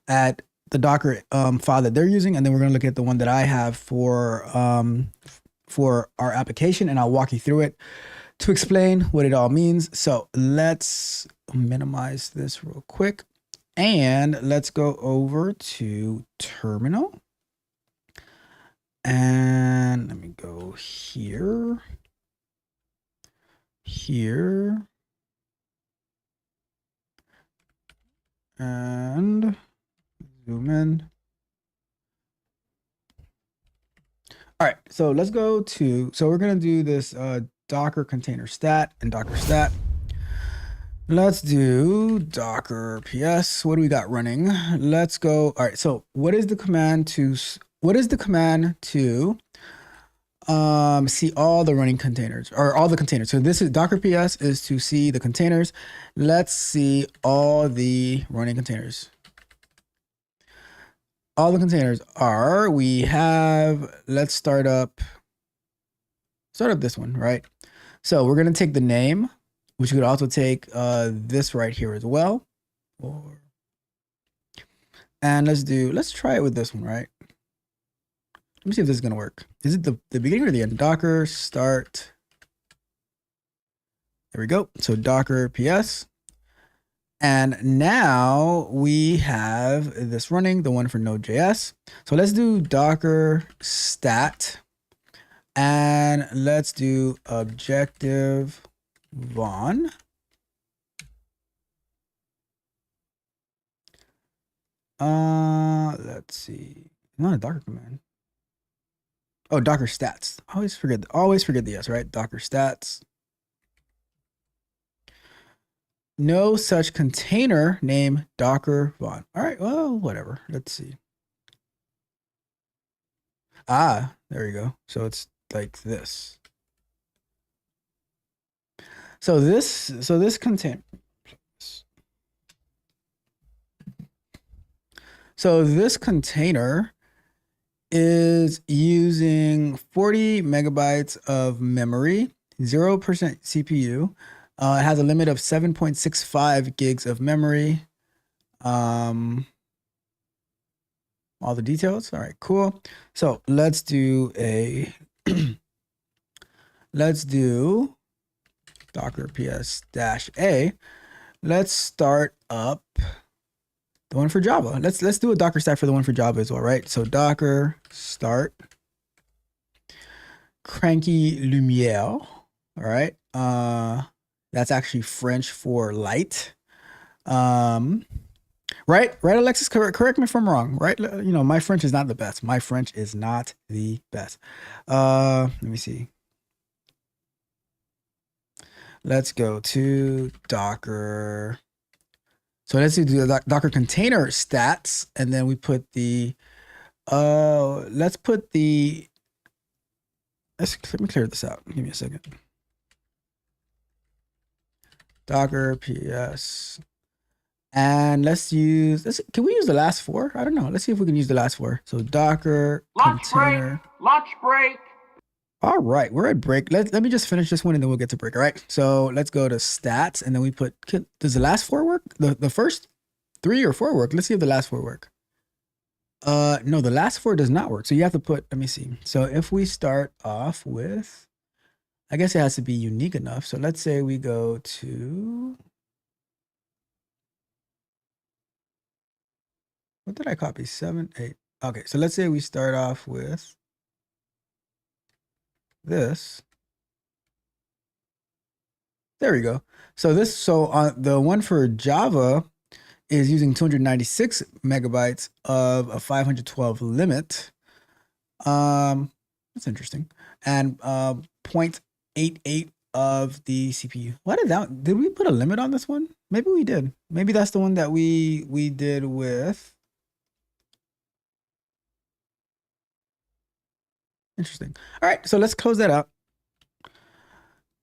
at the Docker file that they're using, and then we're gonna look at the one that I have for our application, and I'll walk you through it to explain what it all means. So let's minimize this real quick, and let's go over to terminal. And let me go here, and zoom in, All right, so let's go to, so we're gonna do this Docker container stat and Docker stat. Let's do Docker PS. What do we got running? Let's go. All right, so what is the command to see all the running containers or all the containers? So this is Docker PS is to see the containers. Let's see all the running containers. All the containers are, we have, let's start up this one, right? So we're going to take the name, which you could also take this right here as well. And let's try it with this one, right? Let me see if this is going to work. Is it the beginning or the end? Docker start. There we go. So Docker PS. And now we have this running, the one for Node.js. So let's do Docker stat. And let's do objective von. Let's see. Not a Docker command. Oh, Docker stats. Always forget the S, right? Docker stats. No such container name Docker von. All right, well, whatever. Let's see. Ah, there you go. So it's like this. So this container. So this container is using 40 megabytes of memory, 0% CPU. It has a limit of 7.65 gigs of memory. All the details. All right, cool. So let's do let's do Docker PS-A. Let's start up the one for Java. Let's do a Docker stat for the one for Java as well, right? So Docker start cranky lumiere. All right. That's actually French for light. Right, Alexis, correct me if I'm wrong, right? You know, my French is not the best. My French is not the best. Let me see. Let's go to Docker. So let's do the Docker container stats, and then we put the, let me clear this out. Give me a second. Docker PS. And can we use the last four? I don't know. Let's see if we can use the last four. So Docker container. Lunch break. All right, we're at break. Let me just finish this one and then we'll get to break. All right. So let's go to stats and then we put, does the last four work? The first 3 or 4 work. Let's see if the last 4 work. No, the last 4 does not work. So you have to put, let me see. So if we start off with, I guess it has to be unique enough. So let's say we go to, what did I copy? 7, 8. Okay, so let's say we start off with this. There we go. So the one for Java is using 296 megabytes of a 512 limit. That's interesting. And 0.88 of the CPU. Did we put a limit on this one? Maybe we did. Maybe that's the one that we did with. Interesting. All right, so let's close that out.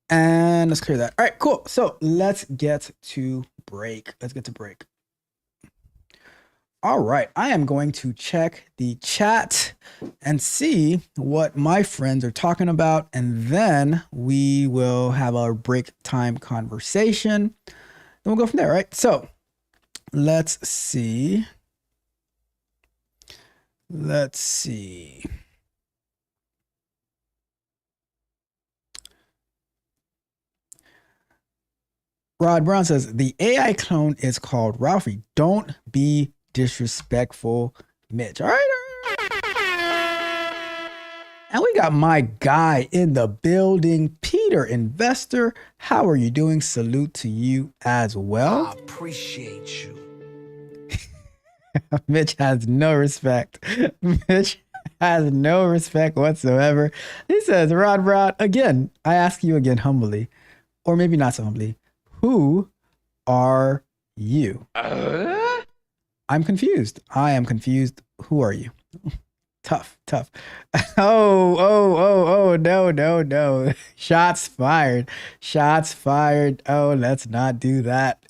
And let's clear that. All right, cool. So let's get to break. All right, I am going to check the chat and see what my friends are talking about. And then we will have our break time conversation. Then we'll go from there, right? So let's see. Rod Brown says, the AI clone is called Ralphie. Don't be disrespectful, Mitch. All right. And we got my guy in the building, Peter Investor. How are you doing? Salute to you as well. I appreciate you. Mitch has no respect. Mitch Has no respect whatsoever. He says, Rod Brown, again, I ask you again humbly, or maybe not so humbly, who are you? I'm confused. I am confused. Who are you? Tough. Oh, no. Shots fired. Oh, let's not do that.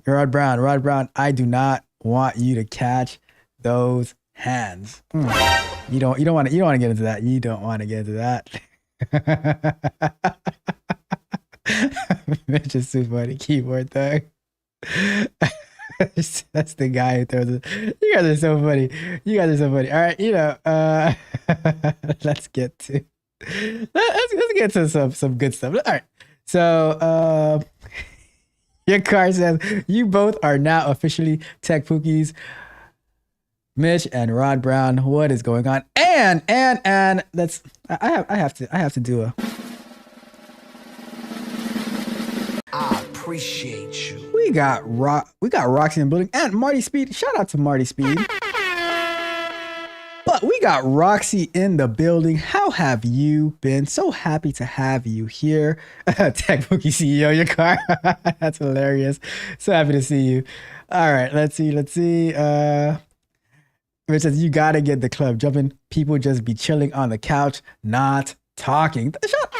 Rod Brown, I do not want you to catch those hands. You don't want to get into that. You don't want to get into that. Mitch is too funny. Keyboard thug. That's the guy who throws it. You guys are so funny. All right, let's get to some good stuff. All right. So your car says you both are now officially tech pookies. Mitch and Rod Brown, what is going on? And let's I have to do a I appreciate you. We got Roxy in the building and Marty Speed. Shout out to Marty Speed. But we got Roxy in the building. How have you been? So happy to have you here. Tech Bookie CEO, your car. That's hilarious. So happy to see you. All right, let's see. It says you gotta get the club jumping. People just be chilling on the couch, not talking. Shut up.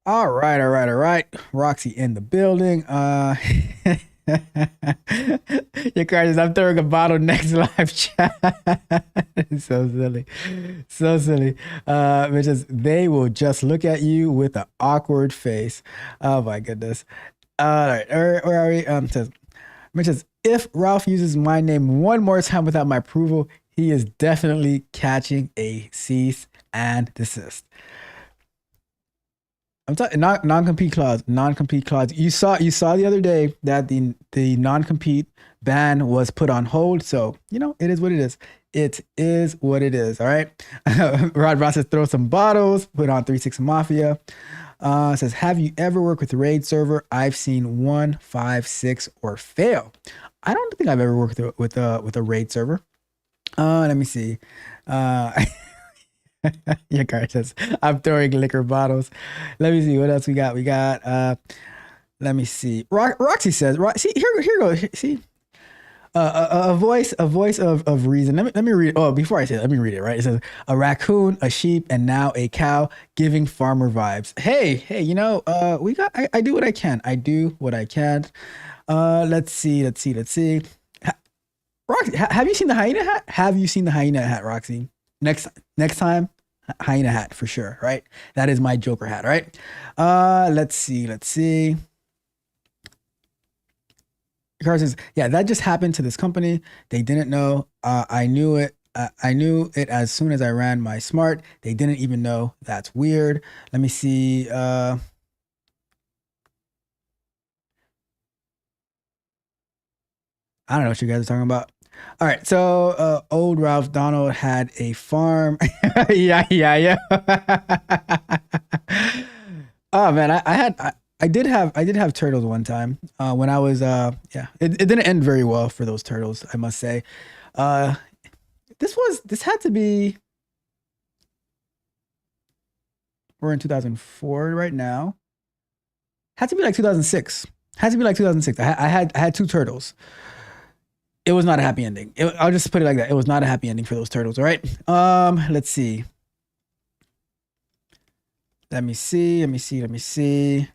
All right. Roxy in the building. Your card is I'm throwing a bottle next live chat. It's so silly. Which is they will just look at you with an awkward face. Oh my goodness. All right, where are we? Which is if Ralph uses my name one more time without my approval, he is definitely catching a cease and desist. I'm talking non-compete clause. You saw the other day that the non-compete ban was put on hold. So it is what it is. It is what it is. All right. Rod Ross says throw some bottles. Put on 3-6 Mafia. Says have you ever worked with a raid server? I've seen 1, 5, 6 or fail. I don't think I've ever worked with a raid server. Let me see. Your card says I'm throwing liquor bottles. Let me see what else we got. Let me see. Roxy says, see, here goes. See, a voice of reason. Let me read. Oh, before I say that, let me read it. Right, it says a raccoon, a sheep, and now a cow, giving farmer vibes. Hey, we got. I do what I can. Let's see. Roxy, have you seen the hyena hat? Have you seen the hyena hat, Roxy? Next time, hyena hat for sure, right? That is my Joker hat, right? Let's see. Car says, yeah, that just happened to this company. They didn't know. I knew it. I knew it as soon as I ran my smart. They didn't even know. That's weird. Let me see. I don't know what you guys are talking about. All right, so old Ralph Donald had a farm. yeah. Oh man, I did have turtles one time when I was it didn't end very well for those turtles, I must say. This had to be, we're in 2004 right now. Had to be like 2006. I had 2 turtles. It was not a happy ending. I'll just put it like that. It was not a happy ending for those turtles. All right. Let's see. Let me see. Let me see.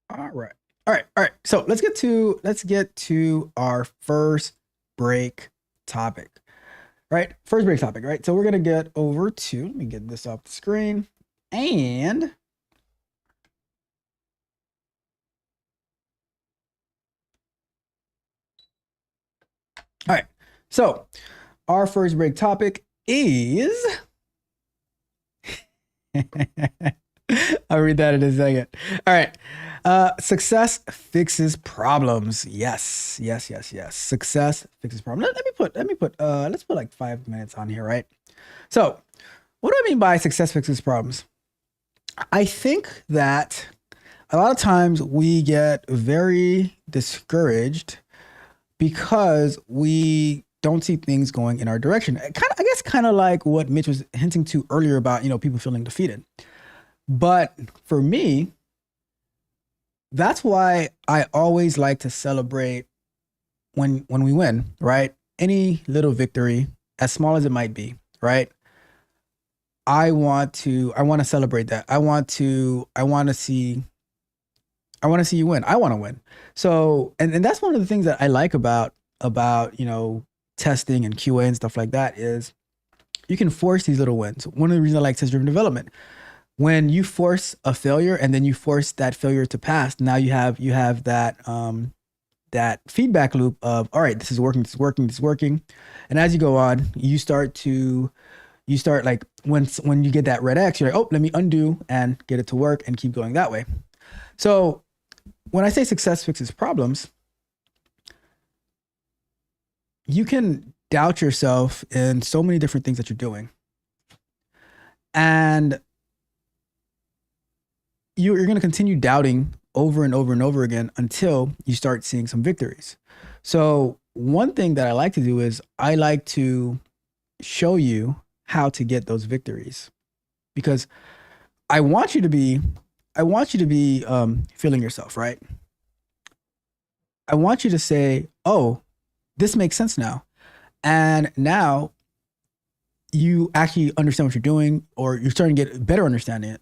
All right. So let's get to our first break topic. Right, first break topic, right? So we're gonna get over to, let me get this off the screen, and all right, so our first break topic is I'll read that in a second. All right, Success fixes problems. Yes, yes, yes, yes. Success fixes problems. Let's put like 5 minutes on here, right? So, what do I mean by success fixes problems? I think that a lot of times we get very discouraged because we don't see things going in our direction. I guess kind of like what Mitch was hinting to earlier about, people feeling defeated. But for me, that's why I always like to celebrate when we win, right? Any little victory, as small as it might be, right? I want to celebrate that. I want to see you win. I want to win. So, and that's one of the things that I like about testing and QA and stuff like that is you can force these little wins. One of the reasons I like test-driven development, when you force a failure and then you force that failure to pass, now you have that that feedback loop of, all right, this is working. And as you go on, you start like when you get that red X, you're like, oh, let me undo and get it to work and keep going that way. So when I say success fixes problems, you can doubt yourself in so many different things that you're doing. And you're going to continue doubting over and over and over again until you start seeing some victories. So one thing that I like to do is I like to show you how to get those victories, because I want you to be feeling yourself, right? I want you to say, oh, this makes sense now. And now you actually understand what you're doing, or you're starting to get better understanding it.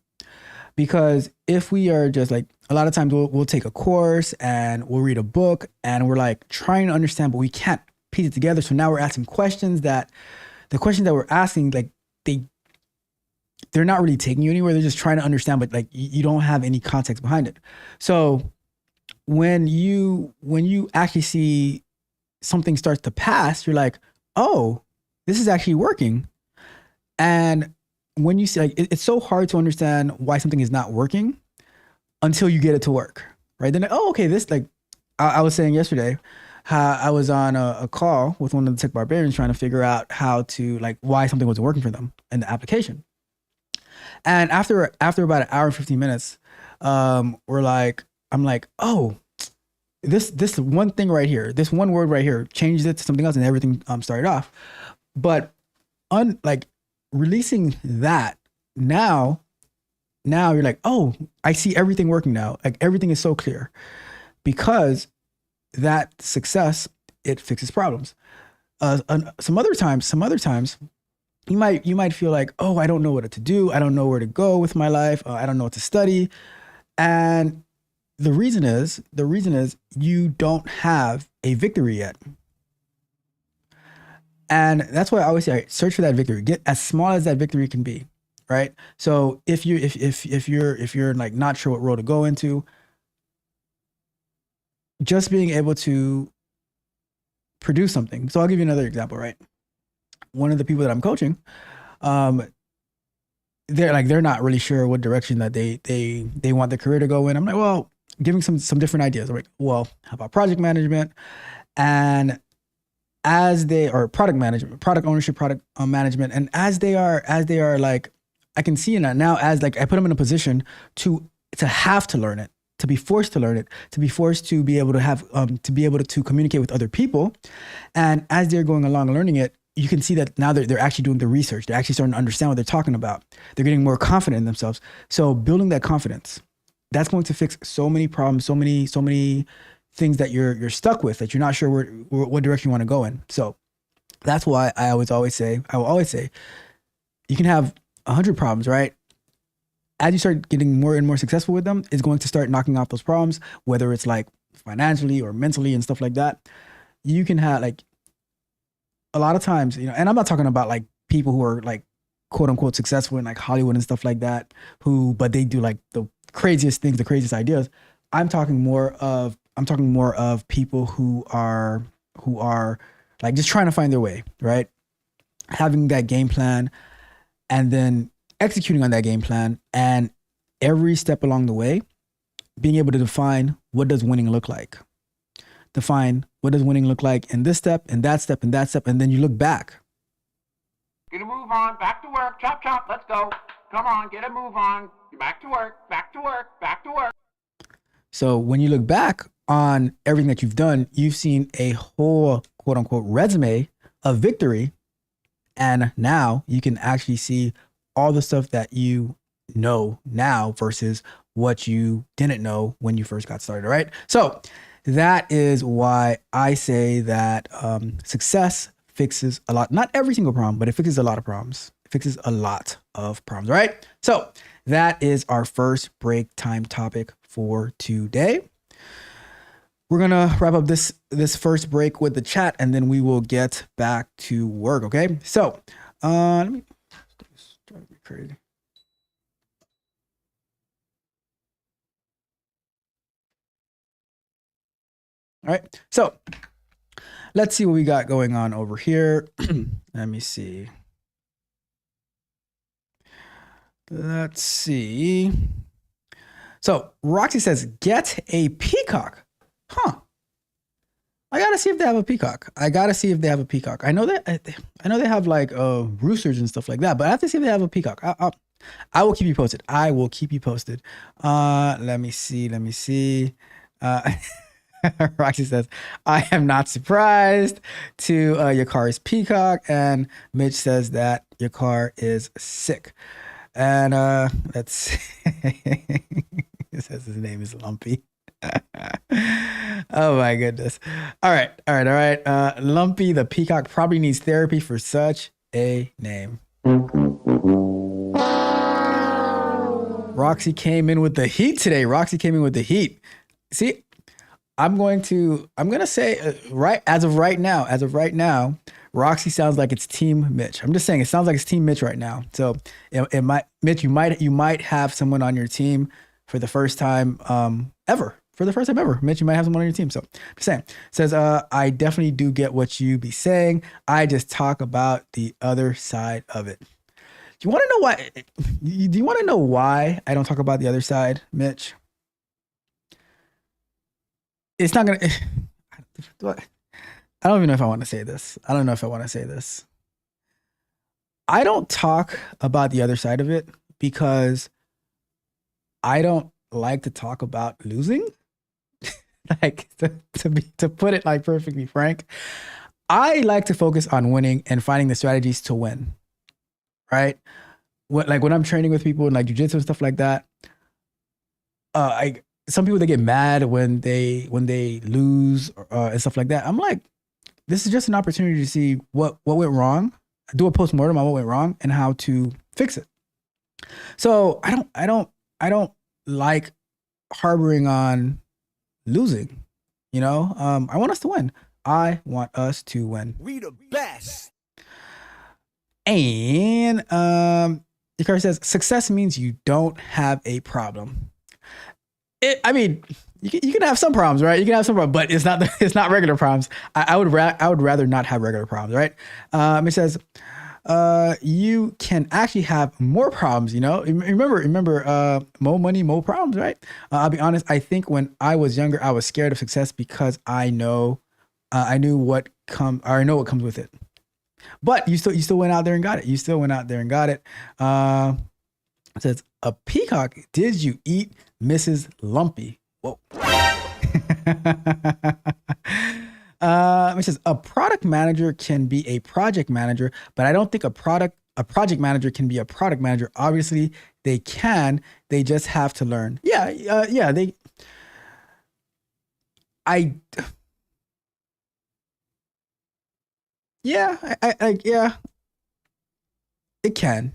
Because if we are just like, a lot of times we'll take a course and we'll read a book and we're like trying to understand, but we can't piece it together. So now we're asking questions that the questions that we're asking, like they're not really taking you anywhere. They're just trying to understand, but like you don't have any context behind it. So when you actually see something starts to pass, you're like, oh, this is actually working. And when you see, like, it's so hard to understand why something is not working until you get it to work, right? Then, like, oh, okay, this, like, I was saying yesterday, how I was on a call with one of the tech barbarians trying to figure out how to, like, why something wasn't working for them in the application. And after about an hour and 15 minutes, I'm like, oh, this one thing right here, this one word right here changed it to something else, and everything started off. But releasing that, now you're like, oh, I see everything working now. Like everything is so clear, because that success, it fixes problems. Some other times you might feel like, oh, I don't know what to do. I don't know where to go with my life. I don't know what to study. And the reason is you don't have a victory yet. And that's why I always say, search for that victory. Get as small as that victory can be, right? So if you're like not sure what role to go into, just being able to produce something. So I'll give you another example, right? One of the people that I'm coaching, they're not really sure what direction that they want their career to go in. I'm like, well, giving some different ideas. I'm like, well, how about project management? And as they are product management, product ownership, product management, and as they are like, I can see in that now, as like I put them in a position to have to learn it, to be forced to learn it, to be forced to be able to have to be able to communicate with other people. And as they're going along and learning it, you can see that now they're actually doing the research. They're actually starting to understand what they're talking about. They're getting more confident in themselves. So building that confidence, that's going to fix so many problems, so many things that you're stuck with, that you're not sure what direction you want to go in. So that's why I will always say, you can have 100 problems, right? As you start getting more and more successful with them, it's going to start knocking off those problems, whether it's like financially or mentally and stuff like that. You can have like, a lot of times, and I'm not talking about like people who are like quote unquote successful in like Hollywood and stuff like that, but they do like the craziest things, the craziest ideas. I'm talking more of people who are like just trying to find their way, right? Having that game plan and then executing on that game plan, and every step along the way, being able to define what does winning look like. Define what does winning look like in this step, in that step, in that step, and then you look back. Get a move on, back to work, chop, chop, let's go. Come on, get a move on. Back to work, back to work, back to work. So when you look back on everything that you've done, you've seen a whole quote unquote resume of victory. And now you can actually see all the stuff that you know now versus what you didn't know when you first got started, right? So that is why I say that success fixes a lot, not every single problem, but it fixes a lot of problems. It fixes a lot of problems, right? So that is our first break time topic for today. We're gonna wrap up this first break with the chat, and then we will get back to work. Okay. So let me drive me crazy. All right. So let's see what we got going on over here. Let me see. Let's see. So Roxy says, get a peacock. Huh. I gotta see if they have a peacock. I know they have like roosters and stuff like that, but I have to see if they have a peacock. I will keep you posted. Let me see. Roxy says, I am not surprised to your car is peacock, and Mitch says that your car is sick. And let's see. It says his name is Lumpy. Oh my goodness. All right. Lumpy the peacock probably needs therapy for such a name. Roxy came in with the heat today. See, I'm gonna say as of right now, Roxy sounds like it's Team Mitch. I'm just saying it sounds like it's Team Mitch right now. So it might, Mitch, you might have someone on your team for the first time ever. Mitch, you might have someone on your team. So I'm just saying. It says, I definitely do get what you be saying. I just talk about the other side of it. Do you want to know why? Do you want to know why I don't talk about the other side, Mitch? It's not gonna. I don't even know if I want to say this. I don't talk about the other side of it because I don't like to talk about losing. Like to put it like perfectly frank, I like to focus on winning and finding the strategies to win. Right? When I'm training with people and like jujitsu and stuff like that, some people, they get mad when they lose and stuff like that. I'm like, this is just an opportunity to see what went wrong, do a postmortem on what went wrong and how to fix it. So I don't like harboring on losing. You know, I want us to win. We the best. And Yukari says, success means you don't have a problem. I mean, you can have some problems, right? You can have some problems, but it's not regular problems. I would rather not have regular problems, right? It says, you can actually have more problems, you know? Remember, more money, more problems, right? I'll be honest. I think when I was younger, I was scared of success because I know what comes with it. But you still went out there and got it. It says, a peacock, did you eat Mrs. Lumpy? Whoa. It says, a product manager can be a project manager, but I don't think a project manager can be a product manager. Obviously, they can. They just have to learn. It can.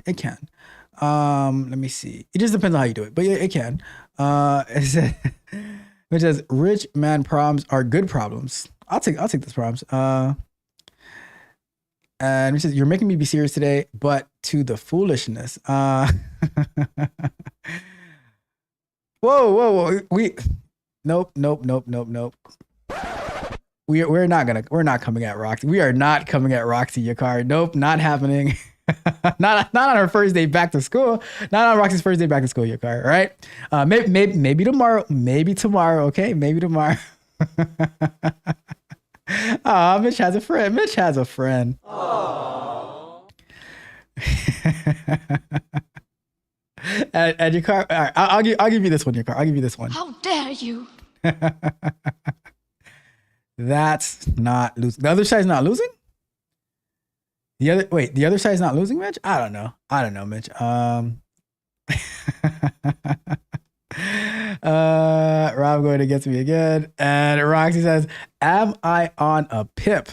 Let me see. It just depends on how you do it, but yeah, it can. It says, rich man problems are good problems. I'll take those problems. And it says, you're making me be serious today, but to the foolishness. Whoa. Nope. We're not coming at Roxy. We are not coming at Roxy Yakar. Nope, not happening. Not on her first day back to school. Not on Roxy's first day back to school, Yakar. All right. Maybe tomorrow. Maybe tomorrow. Okay. Maybe tomorrow. Oh, Mitch has a friend. Mitch has a friend. And your car. All right, I'll give you this one, your car. I'll give you this one. How dare you? That's not losing. The other side's not losing. The other side's not losing, Mitch. I don't know, Mitch. Rob going against me again, and Roxy says, "Am I on a pip?"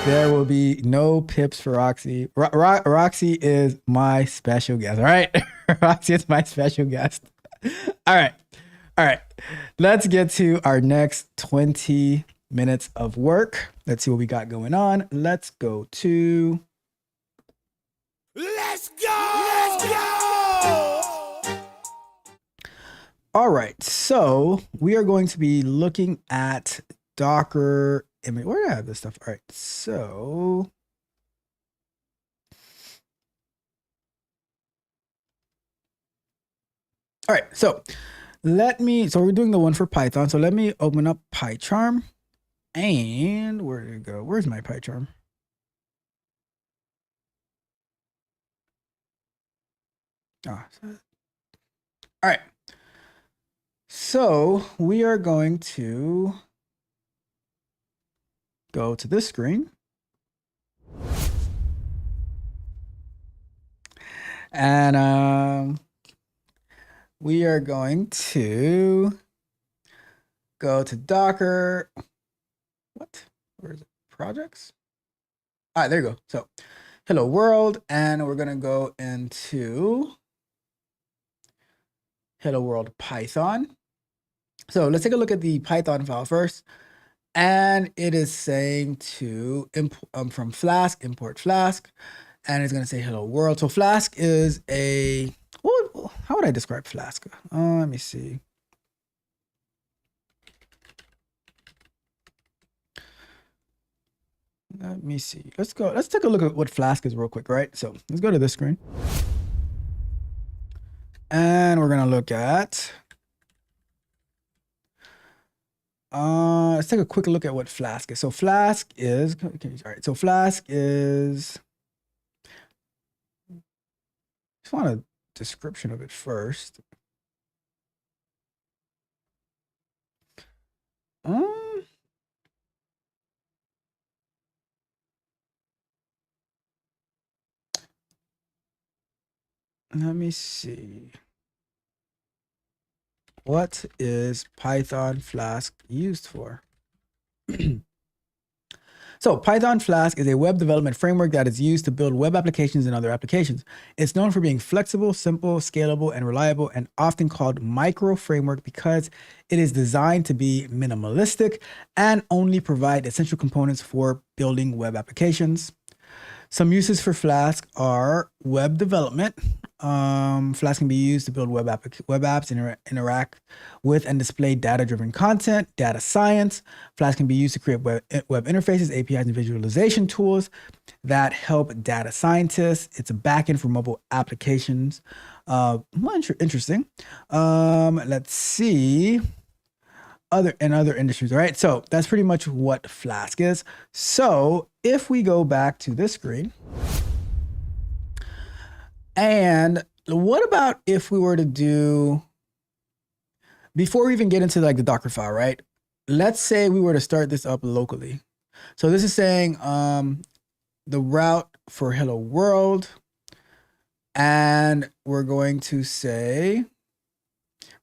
There will be no pips for Roxy. Roxy is my special guest. All right. Roxy is my special guest. All right. Let's get to our next 20 minutes of work. Let's see what we got going on. Let's go to. Let's go! All right. So we are going to be looking at Docker image. Where do I have this stuff? All right. So. All right. So we're doing the one for Python. So let me open up PyCharm. And where did it go? Where's my PyCharm? All right. So we are going to go to this screen. And we are going to go to Docker. What? Where is it? Projects? All right, there you go. So hello world. And we're going to go into hello world Python. So let's take a look at the Python file first. And it is saying to from Flask, import Flask. And it's going to say hello world. So Flask is a, how would I describe Flask? Let me see. Let's take a look at what Flask is real quick, right? So let's go to this screen. And we're going to look at, let's take a quick look at what Flask is. So Flask is, all right. So Flask is, just want a description of it first. Let me see. What is Python Flask used for? So Python Flask is a web development framework that is used to build web applications and other applications. It's known for being flexible, simple, scalable, and reliable, and often called micro framework because it is designed to be minimalistic and only provide essential components for building web applications. Some uses for Flask are web development. Flask can be used to build web apps, interact with and display data-driven content, data science. Flask can be used to create web interfaces, APIs, and visualization tools that help data scientists. It's a backend for mobile applications. Interesting. Let's see. Other industries, all right? So that's pretty much what Flask is. So if we go back to this screen, and what about if we were to do, before we even get into like the Docker file, right? Let's say we were to start this up locally. So this is saying the route for hello world, and we're going to say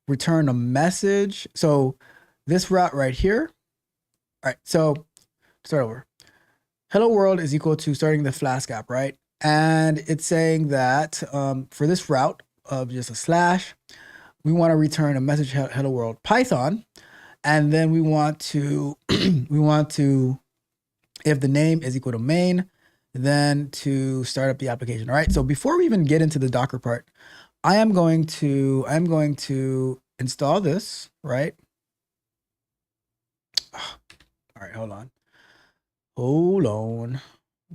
return a message. So this route right here. All right, so start over. Hello world is equal to starting the Flask app, right? And it's saying that for this route of just a slash, we want to return a message hello world Python. And then we want to, if the name is equal to main, then to start up the application. All right. So before we even get into the Docker part, I'm going to install this, right? All right, hold on.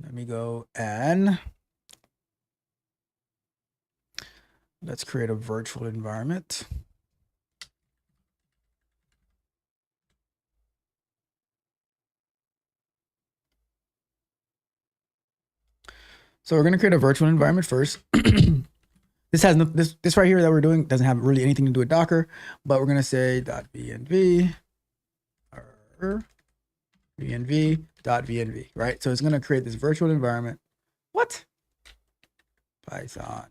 Let me go and let's create a virtual environment. So we're going to create a virtual environment first. This has no, this right here that we're doing doesn't have really anything to do with Docker, but we're going to say .venv or venv.venv, right? So it's going to create this virtual environment. What? Python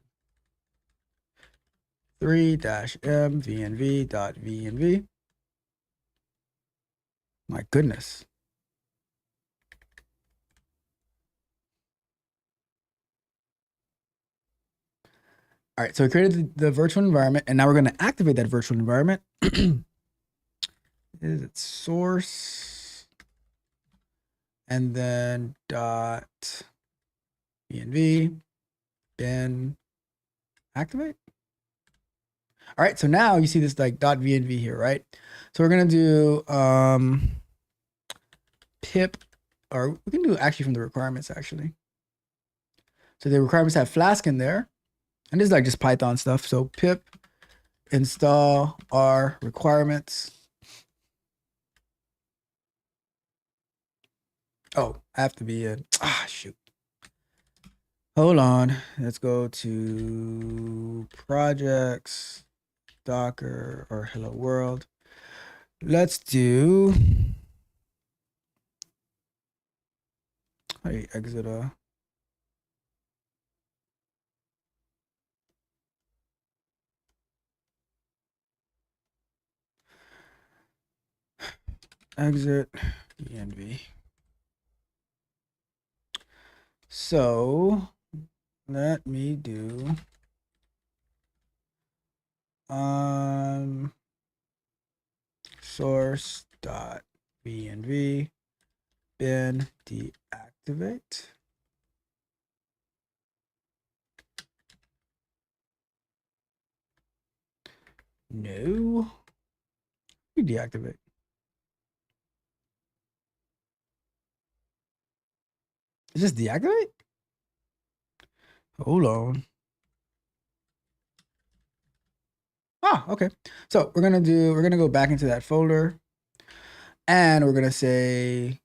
3-m venv.venv. My goodness. All right, so we created the virtual environment, and now we're going to activate that virtual environment. Is it source? And then dot venv, then activate. All right, so now you see this like dot venv here, right? So we're going to do pip, or we can do actually from the requirements actually. So the requirements have Flask in there. And this is like just Python stuff. So pip install our requirements. Oh, I have to be in. Shoot. Hold on. Let's go to projects, Docker, or hello world. Let's do. Hey, exit exit env. So let me do source dot venv bin deactivate. No, we deactivate. Is this deactivate? Hold on. Okay. So we're gonna go back into that folder, and we're gonna say,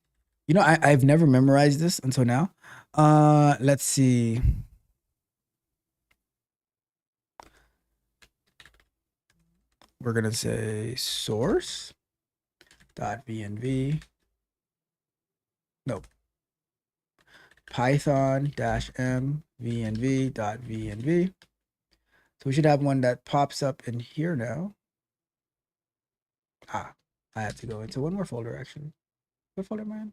you know, I've never memorized this until now. Let's see. We're gonna say source dot venv. Nope. Python -m venv.venv. So we should have one that pops up in here now. I have to go into one more folder actually. What folder am I in?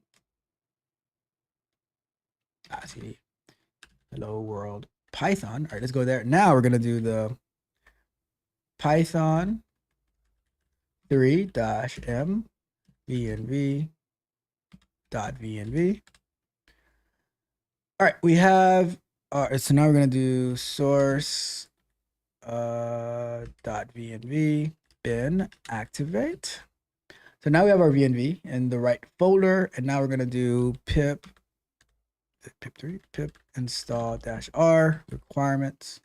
CD. Hello world. Python. All right, let's go there. Now we're gonna do the Python 3-m venv.venv. All right, we have, so now we're gonna do source .venv bin activate. So now we have our venv in the right folder, and now we're gonna do pip install -r requirements.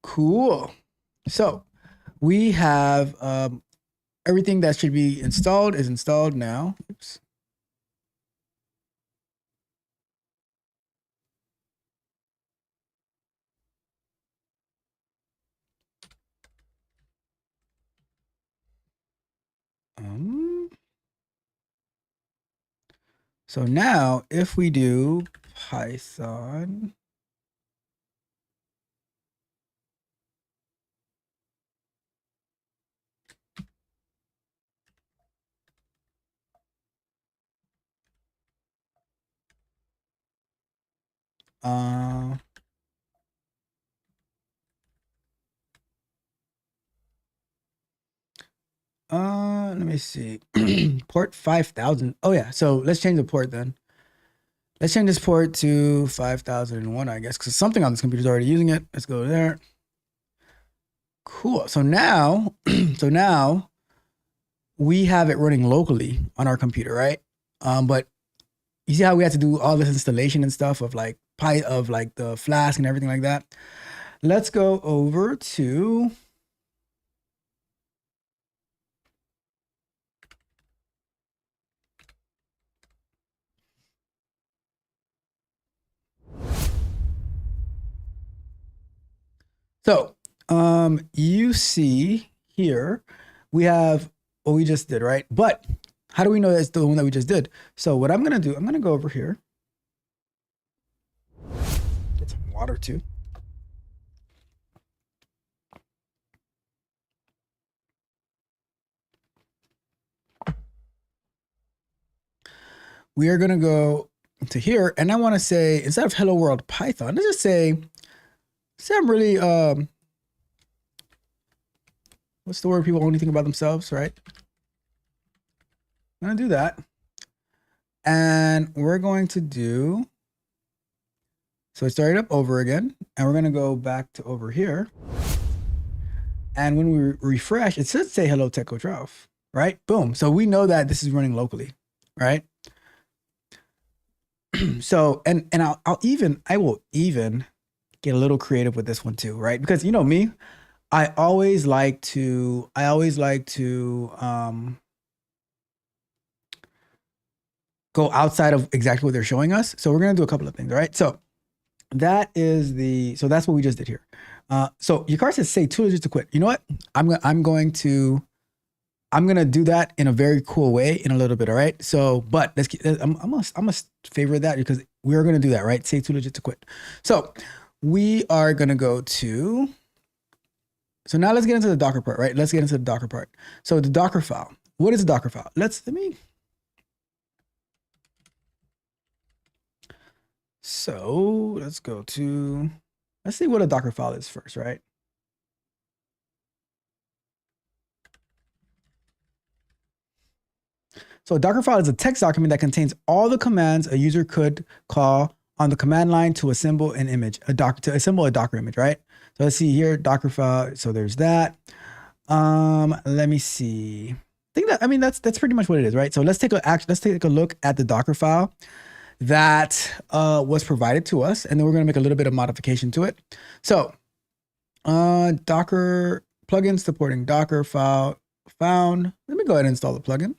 Cool. So we have everything that should be installed is installed now. Oops. So now if we do Python let me see. Port 5000. Oh yeah, so let's change the port then. Let's change this port to 5001, I guess, because something on this computer is already using it. Let's go there. Cool. So now, we have it running locally on our computer, right? But you see how we had to do all this installation and stuff of like the Flask and everything like that. Let's go over to so you see here we have what we just did, right? But how do we know that's the one that we just did? So what I'm gonna do, I'm gonna go over here, get some water too. We are gonna go to here, and I want to say, instead of hello world Python, let's just say I'm really what's the word people only think about themselves, right? I'm gonna do that, and we're going to do, so it started up over again, and we're gonna go back to over here, and when we refresh, it should say hello tech coach Ralph, right? Boom. So we know that this is running locally, right? So and I will even get a little creative with this one too, right? Because you know me, I always like to go outside of exactly what they're showing us. So we're gonna do a couple of things, right? So that's what we just did here. So your card says say 2 digits to quit. You know what? I'm gonna do that in a very cool way in a little bit, all right? So, but I'm gonna favor that because we're gonna do that, right? Say 2 digits to quit. So we are gonna go to, so now let's get into the Docker part, right? Let's get into the Docker part. So the Docker file, what is a Docker file? So let's go to, let's see what a Docker file is first, right? So a Docker file is a text document that contains all the commands a user could call on the command line to assemble an image, to assemble a Docker image, right? So let's see here, Docker file. So there's that. Let me see. That's pretty much what it is, right? So let's take a look at the Docker file that was provided to us, and then we're gonna make a little bit of modification to it. So Docker plugin supporting Docker file found. Let me go ahead and install the plugin.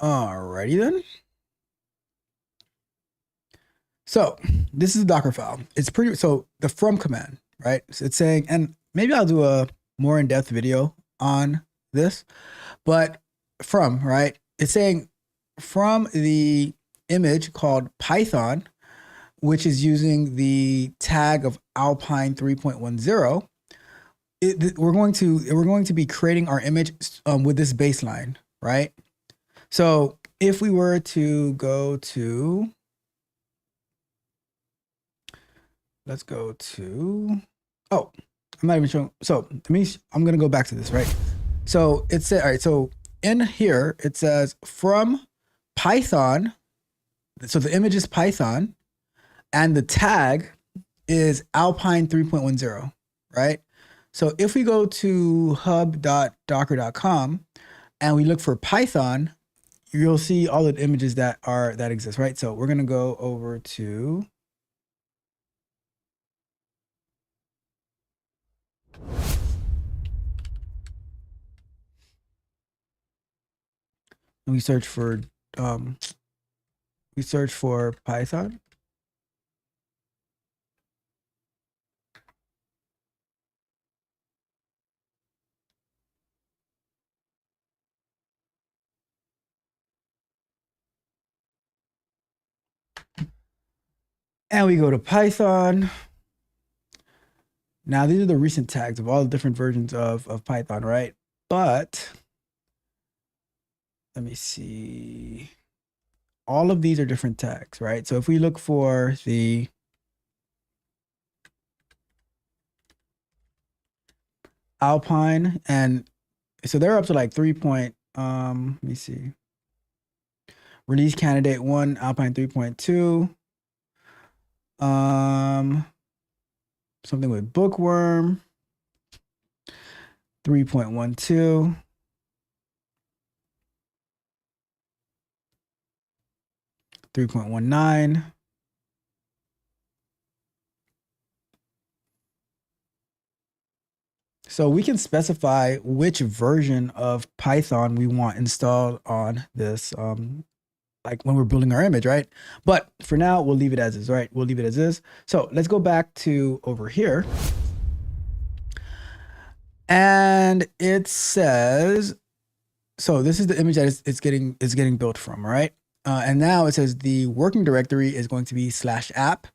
Alrighty then. So this is a Docker file. It's so the from command, right? So it's saying, and maybe I'll do a more in-depth video on this, but from, right? It's saying from the image called Python, which is using the tag of Alpine 3.10. We're going to be creating our image with this baseline, right? So if we were to go to, let's go to, oh, I'm not even showing. So that means I'm going to go back to this, right? So it said, all right, so in here, it says from Python. So the image is Python and the tag is Alpine 3.10, right? So if we go to hub.docker.com and we look for Python, you'll see all the images that exist, right? So we're gonna go over to, we search for Python. And we go to Python. Now these are the recent tags of all the different versions of Python, right? But let me see. All of these are different tags, right? So if we look for the Alpine, and so they're up to like 3. Let me see. Release candidate 1, Alpine 3.2. something with bookworm, 3.12. 3.19. So we can specify which version of Python we want installed on this, like when we're building our image, right? But for now, we'll leave it as is, right? We'll leave it as is. So let's go back to over here. And it says, so this is the image that it's getting built from, right? And now it says the working directory is going to be /app,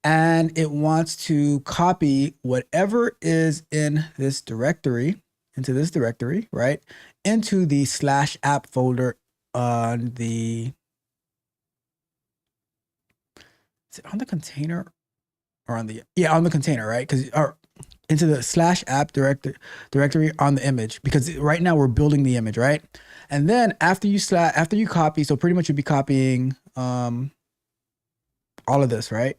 and it wants to copy whatever is in this directory, into this directory, right? Into the /app folder on the, is it on the container or on the, yeah, on the container, right? Because, or into the /app directory on the image, because right now we're building the image, right? And then after you copy, so pretty much you'd be copying all of this, right,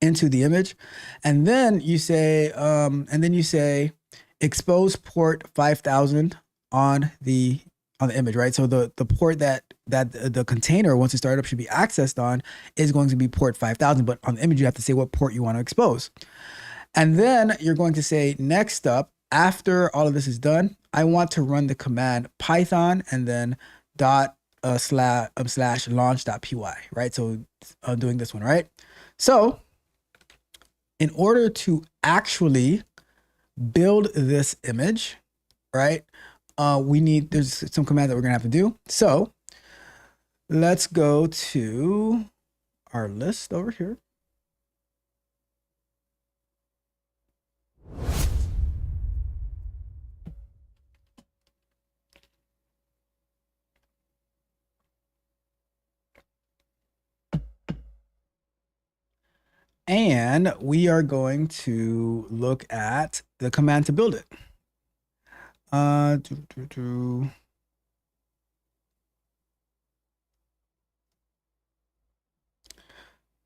into the image, and then you say expose port 5000 on the image, right? So the port that the container, once it started up, should be accessed on is going to be port 5000, but on the image you have to say what port you want to expose. And then you're going to say, next up, after all of this is done, I want to run the command python and then /launch.py, right? So I'm doing this one, right? So in order to actually build this image, right, there's some commands that we're gonna have to do. So let's go to our list over here. And we are going to look at the command to build it.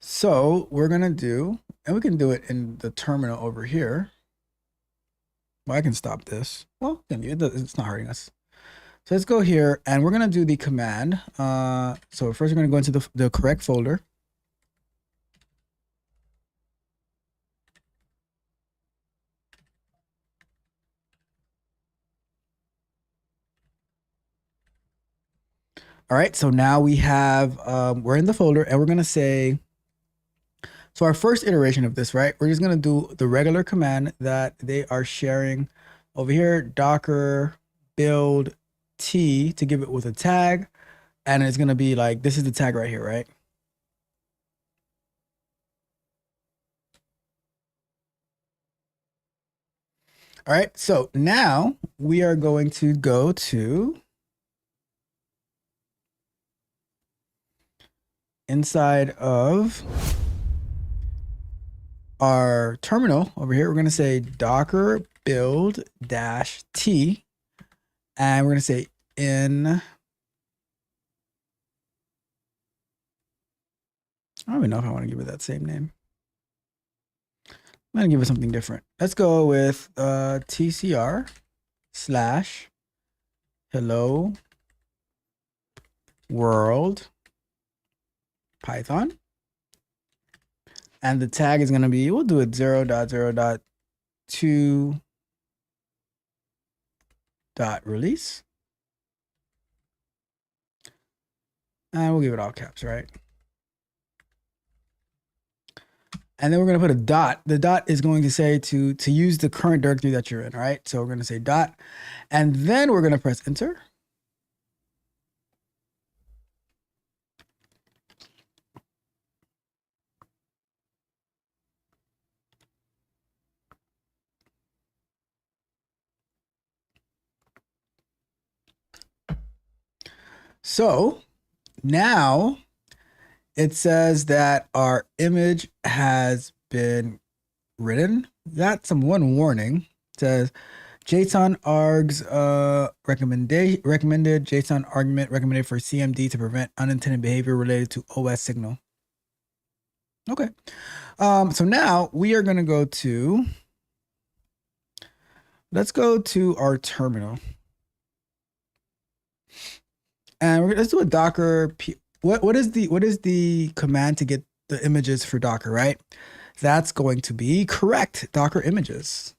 So we're going to do, and we can do it in the terminal over here. Well, I can stop this. Well, it's not hurting us. So let's go here and we're going to do the command. So first we're going to go into the correct folder. All right, so now we have, we're in the folder and we're gonna say, so our first iteration of this, right? We're just gonna do the regular command that they are sharing over here, docker build t, to give it with a tag. And it's gonna be like, this is the tag right here, right? All right, so now we are going to go to inside of our terminal over here. We're going to say docker build -t, and we're going to say I don't even know if I want to give it that same name. I'm going to give it something different. Let's go with tcr / hello world Python, and the tag is going to be, we'll do it 0.0.2.release, and we'll give it all caps, right? And then we're going to put a dot. The dot is going to say to use the current directory that you're in, right? So we're going to say dot, and then we're going to press enter. So now it says that our image has been written. Got one warning. It says JSON args recommended JSON argument recommended for CMD to prevent unintended behavior related to OS signal. Okay. So now we are going to go to, let's go to our terminal. And let's do a Docker. What is the command to get the images for Docker, right? That's going to be correct, Docker images.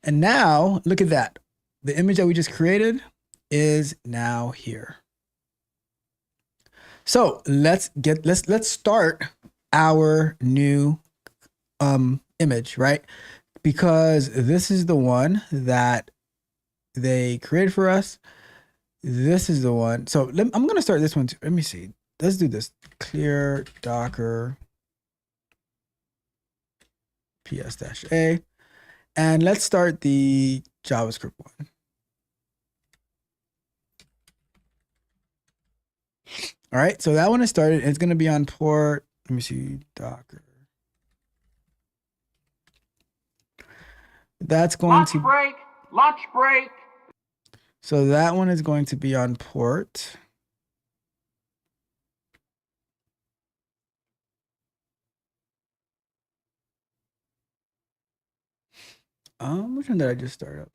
And now look at that. The image that we just created is now here. So let's start our new image, right? Because this is the one that they created for us. This is the one. So I'm going to start this one too. Let me see. Let's do this. Clear Docker ps-a. And let's start the JavaScript one. All right. So that one is started. It's going to be on port. Let me see. Docker. That's going to break. Lunch break. So that one is going to be on port. Which one did I just start up?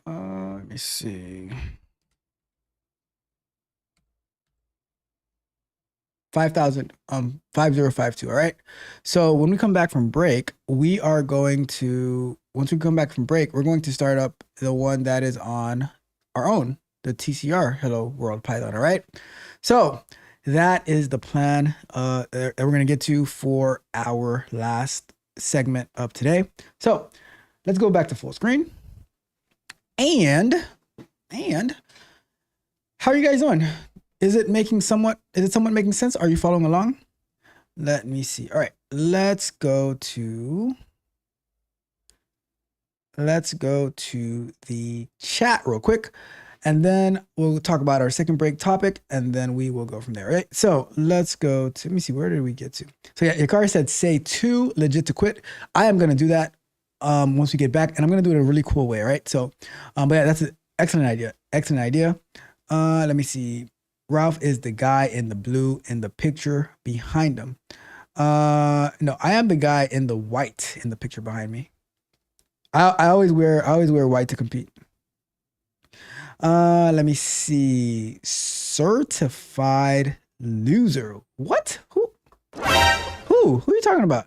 Let me see. 5052. All right. So when we come back from break, we are going to, once we come back from break, we're going to start up the one that is on our own, the TCR Hello World Python. All right. So that is the plan that we're going to get to for our last segment of today. So let's go back to full screen. And how are you guys doing? Is it somewhat making sense? Are you following along? Let me see. All right, let's go to the chat real quick, and then we'll talk about our second break topic, and then we will go from there. Right. So let's go to, let me see, where did we get to? So yeah, Yakari said, say too legit to quit. I am going to do that once we get back, and I'm going to do it in a really cool way. Right. So, but yeah, that's an excellent idea. Excellent idea. Let me see. Ralph is the guy in the blue in the picture behind him. No, I am the guy in the white in the picture behind me. I always wear white to compete. Let me see. Certified loser. What? Who are you talking about?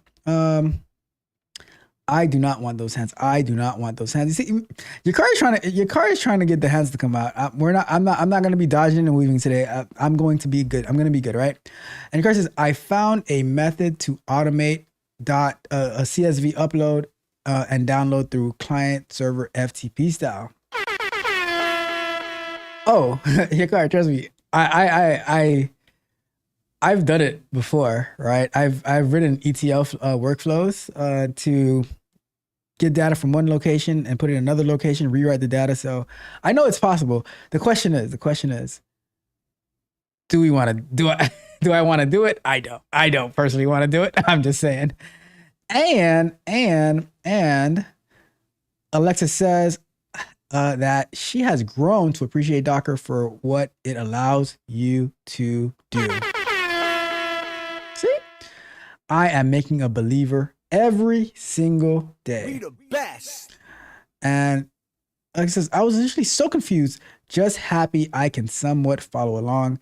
I do not want those hands. I do not want those hands. You see, Yakari is trying to get the hands to come out. I'm not going to be dodging and weaving today. I'm going to be good. I'm going to be good, right? And Yakari says, I found a method to automate a CSV upload and download through client server FTP style. Oh, Yakari, trust me. I've done it before, right? I've written ETL workflows to get data from one location and put it in another location, rewrite the data. So I know it's possible. The question is, do I want to do it? I don't personally want to do it. I'm just saying. And Alexa says that she has grown to appreciate Docker for what it allows you to do. See, I am making a believer every single day. We the best. And like I says, I was initially so confused, just happy I can somewhat follow along.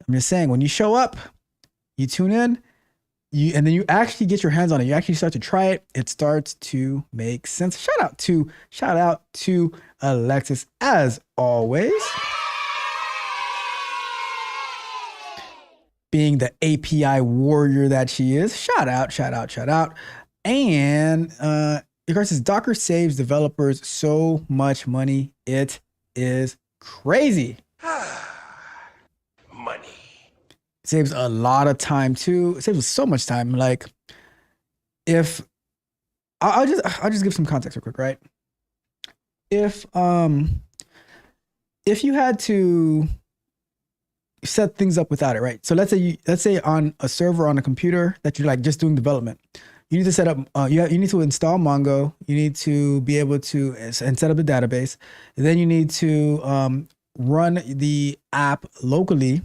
I'm just saying, when you show up, you tune in, and then you actually get your hands on it. You actually start to try it. It starts to make sense. Shout out to Alexis as always. Being the API warrior that she is. Shout out. And of course, Docker saves developers so much money. It is crazy. Money. It saves a lot of time too. It saves so much time. Like, if I'll just give some context real quick, right? If you had to set things up without it, right? So let's say on a server on a computer that you're like just doing development, you need to set up, you need to install Mongo. You need to be able to and set up the database. And then you need to run the app locally,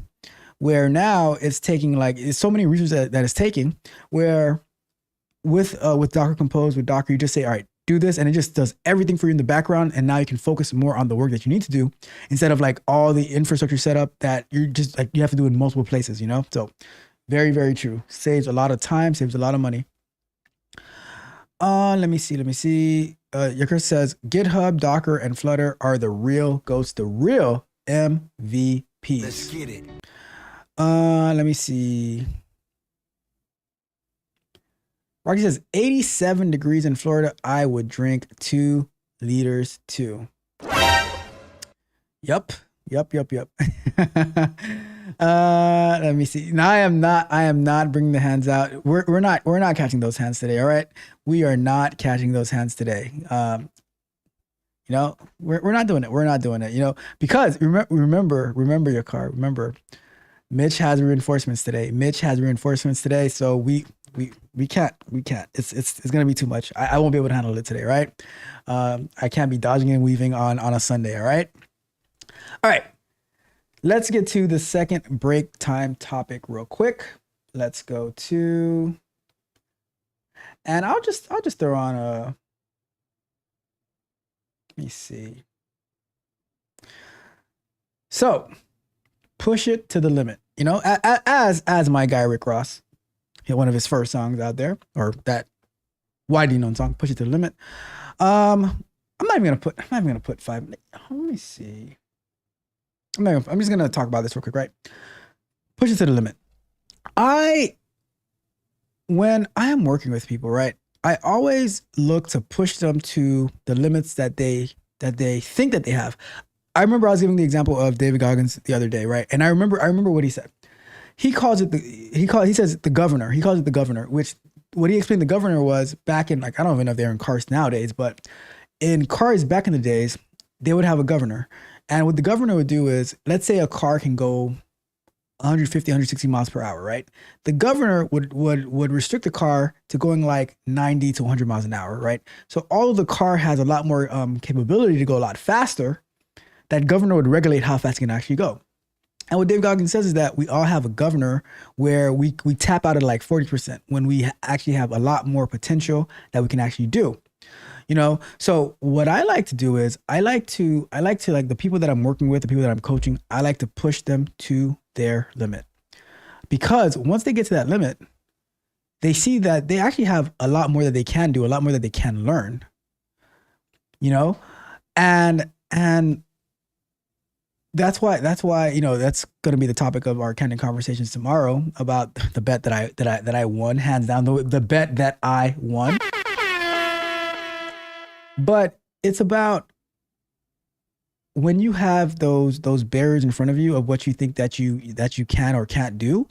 where now it's taking like, it's so many resources that it's taking, where with Docker Compose, with Docker, you just say, all right, do this, and it just does everything for you in the background. And now you can focus more on the work that you need to do, instead of like all the infrastructure setup that you're just like, you have to do in multiple places, you know? So very, very true. Saves a lot of time, saves a lot of money. Let me see. Yakir says GitHub, Docker, and Flutter are the real goats, the real MVPs. Let's get it. Let me see. Rocky says 87 degrees in Florida. I would drink 2 liters too. Yep. Let me see. Now I am not bringing the hands out. We're not catching those hands today. All right. We are not catching those hands today. You know, we're not doing it. We're not doing it, you know, because remember your car. Remember, Mitch has reinforcements today. So we can't. It's gonna be too much. I won't be able to handle it today, right? I can't be dodging and weaving on a Sunday, all right? All right. Let's get to the second break time topic real quick. Let's go to, and I'll just throw on a, let me see. So push it to the limit, you know, as my guy Rick Ross, one of his first songs out there, or that widely known song, Push It to the Limit. I'm not even gonna put 5. Let me see. I'm just gonna talk about this real quick, right? Push it to the limit. When I am working with people, right, I always look to push them to the limits that they think that they have. I remember I was giving the example of David Goggins the other day, right? And I remember what he said. He calls it he says the governor. He calls it the governor, which what he explained the governor was back in, like, I don't even know if they're in cars nowadays, but in cars back in the days, they would have a governor. And what the governor would do is, let's say a car can go 150, 160 miles per hour, right? The governor would restrict the car to going like 90 to 100 miles an hour, right? So although the car has a lot more capability to go a lot faster, that governor would regulate how fast it can actually go. And what Dave Goggins says is that we all have a governor where we tap out at like 40% when we actually have a lot more potential that we can actually do. You know, so what I like to do is I like to like the people that I'm working with, the people that I'm coaching, I like to push them to their limit, because once they get to that limit, they see that they actually have a lot more that they can do, a lot more that they can learn, you know, and that's why, you know, that's going to be the topic of our candid conversations tomorrow about the bet that I won, hands down, the bet that I won. But it's about when you have those barriers in front of you of what you think that you can or can't do.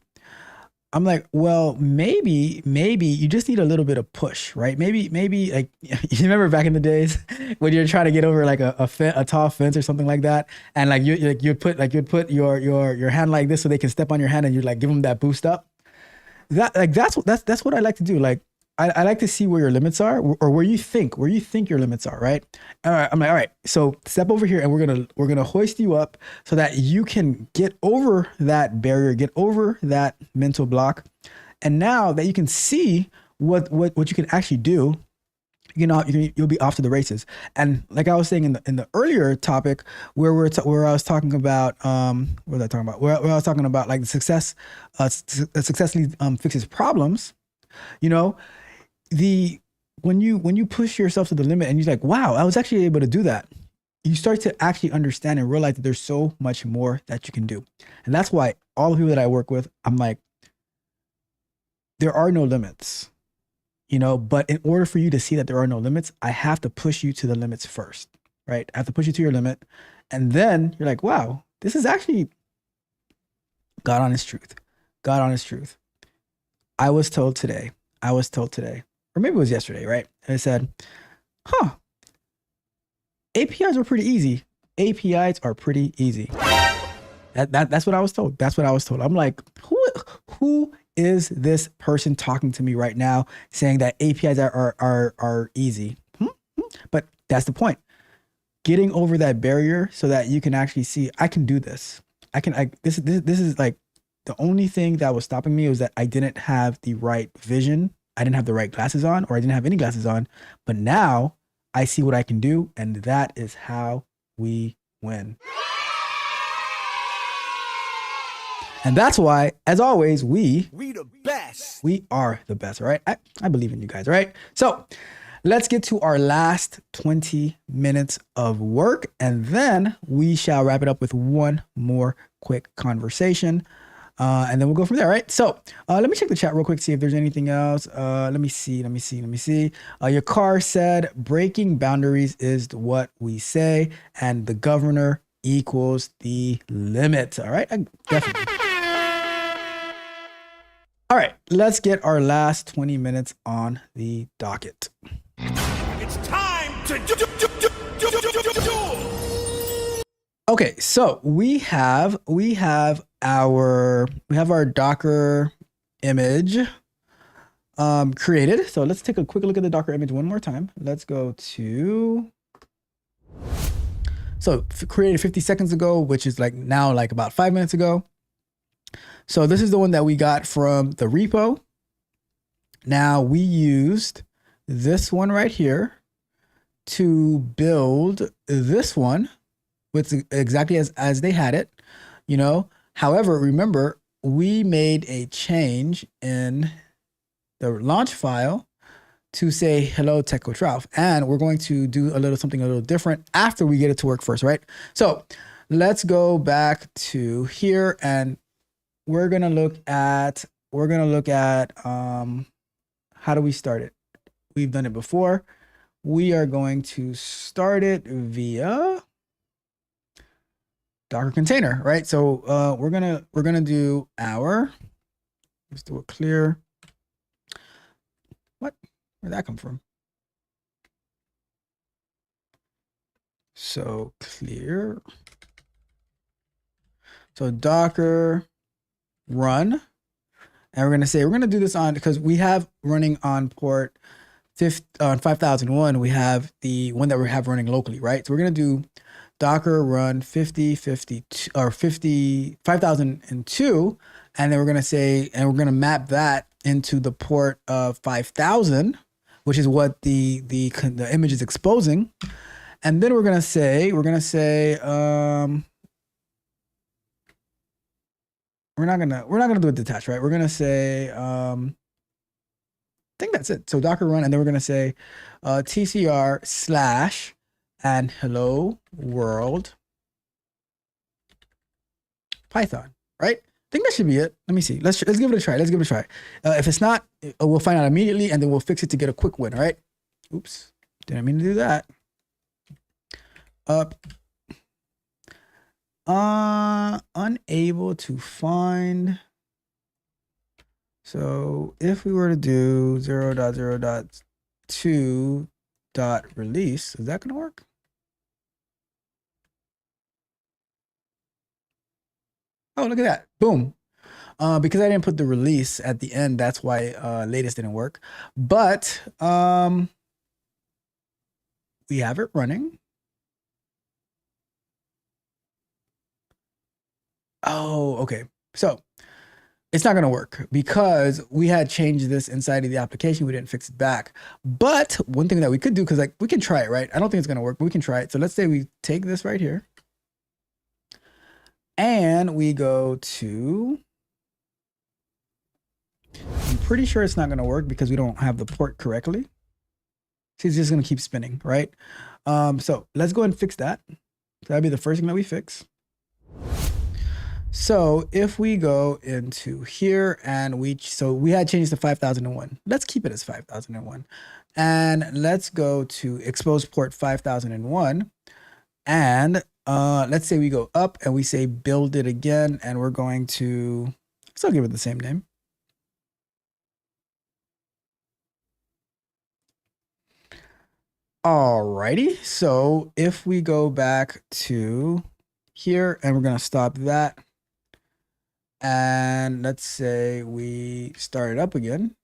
I'm like, well, maybe you just need a little bit of push, right? Maybe like, you remember back in the days when you're trying to get over like a tall fence or something like that, and like you'd put your hand like this so they can step on your hand, and you like give them that boost up. That's what I like to do. Like, I like to see where your limits are, or where you think your limits are, right? All right, I'm like, all right, so step over here, and we're gonna hoist you up so that you can get over that barrier, get over that mental block, and now that you can see what you can actually do, you know, you'll be off to the races. And like I was saying in the earlier topic, where I was talking about what was I talking about? Where I was talking about like the successfully fixes problems, you know. When you push yourself to the limit and you're like, wow, I was actually able to do that, you start to actually understand and realize that there's so much more that you can do. And that's why all the people that I work with, I'm like, there are no limits, you know, but in order for you to see that there are no limits, I have to push you to the limits first, right? I have to push you to your limit. And then you're like, wow, this is actually God honest truth. I was told today, or maybe it was yesterday, right? I said, APIs are pretty easy. APIs are pretty easy. That's what I was told. I'm like, who is this person talking to me right now saying that APIs are easy? But that's the point. Getting over that barrier so that you can actually see, I can do this. This is like the only thing that was stopping me was that I didn't have the right vision. I didn't have the right glasses on, or I didn't have any glasses on. But now I see what I can do, and that is how we win. And that's why, as always, we the best. we are the best, right? I believe in you guys, right? So let's get to our last 20 minutes of work, and then we shall wrap it up with one more quick conversation. And then we'll go from there, right? So let me check the chat real quick, see if there's anything else. Let me see. Your car said breaking boundaries is what we say, and the governor equals the limit. All right, definitely. All right, let's get our last 20 minutes on the docket. It's time to do. Okay, so we have our Docker image created. So let's take a quick look at the Docker image one more time. Let's go to, so created 50 seconds ago, which is like now like about 5 minutes ago. So this is the one that we got from the repo. Now we used this one right here to build this one, with exactly as they had it, you know. However, remember, we made a change in the launch file to say, hello, Tech Coach Ralph. And we're going to do something a little different after we get it to work first, right? So let's go back to here, and we're going to look at, how do we start it? We've done it before. We are going to start it via Docker container, right? So we're gonna do let's do a clear. What? Where'd that come from? So clear. So Docker run, and we're gonna do this on, because we have running on port 5001. We have the one that we have running locally, right? So we're gonna do Docker run 5052 or 5002, and then we're gonna say, and we're gonna map that into the port of 5000, which is what the image is exposing. And then we're gonna say we're not gonna do it detached, right? We're gonna say I think that's it. So Docker run, and then we're gonna say TCR slash and hello world Python, right? I think that should be it. Let me see. Let's give it a try. If it's not, we'll find out immediately, and then we'll fix it to get a quick win, right? Oops, didn't mean to do that. Unable to find. So if we were to do 0.0.2.release, is that gonna work? Oh, look at that. Boom. Because I didn't put the release at the end, that's why latest didn't work. But we have it running. Oh, okay. So it's not going to work because we had changed this inside of the application. We didn't fix it back. But one thing that we could do, because like we can try it, right? I don't think it's going to work, but we can try it. So let's say we take this right here, and we go to, I'm pretty sure it's not going to work because we don't have the port correctly. See, it's just going to keep spinning, right? So let's go and fix that. So that'd be the first thing that we fix. So if we go into here and we had changed to 5001. Let's keep it as 5001. And let's go to expose port 5001. And let's say we go up and we say build it again, and we're going to still give it the same name. Alrighty, so if we go back to here and we're gonna stop that, And let's say we start it up again.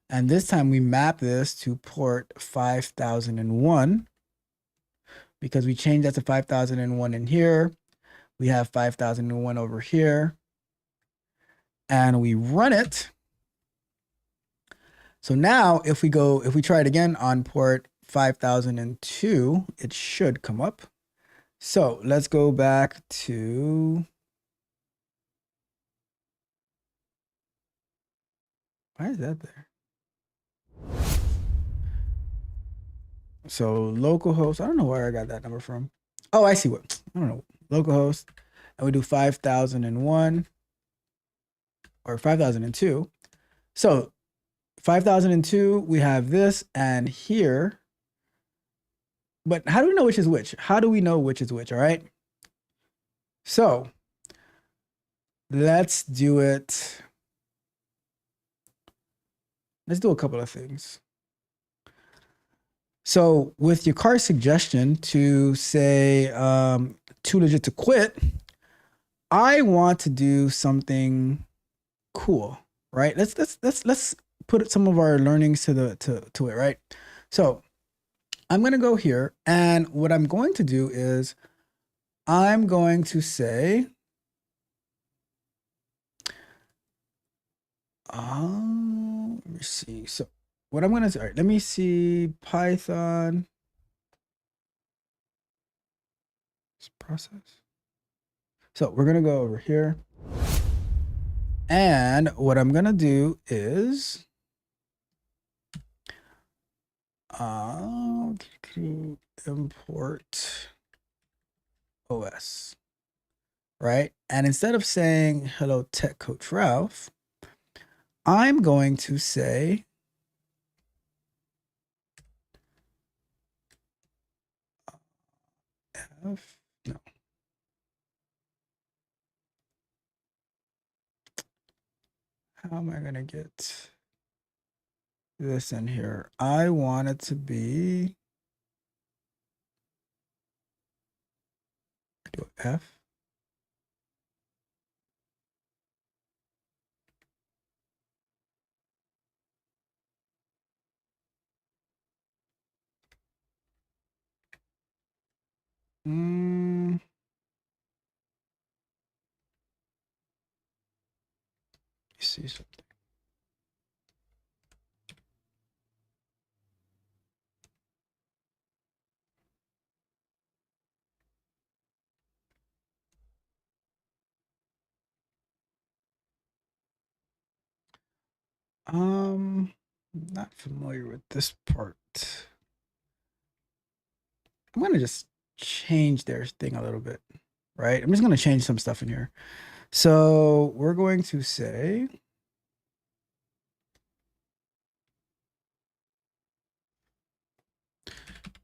And this time we map this to port 5001 because we changed that to 5001 in here. We have 5001 over here. And we run it. So now if we try it again on port 5002, it should come up. So let's go back to, why is that there? So localhost, I don't know where I got that number from. Oh, I see what, I don't know, localhost, and we do 5001 or 5002. So 5002, we have this and here, but how do we know which is which? How do we know which is which? All right. So let's do it. Let's do a couple of things. So with your car suggestion to say 2 digit to quit, I want to do something cool, right? Let's put some of our learnings to it, right? So I'm gonna go here, and what I'm going to do is I'm going to say, let me see. So what I'm gonna say, all right, let me see Python process. So we're gonna go over here, and what I'm gonna do is import OS, right? And instead of saying hello tech coach Ralph, I'm going to say no. How am I gonna get this in here? I want it to be, do F. See something. Not familiar with this part. I'm gonna just change their thing a little bit, right? I'm just gonna change some stuff in here. So we're going to say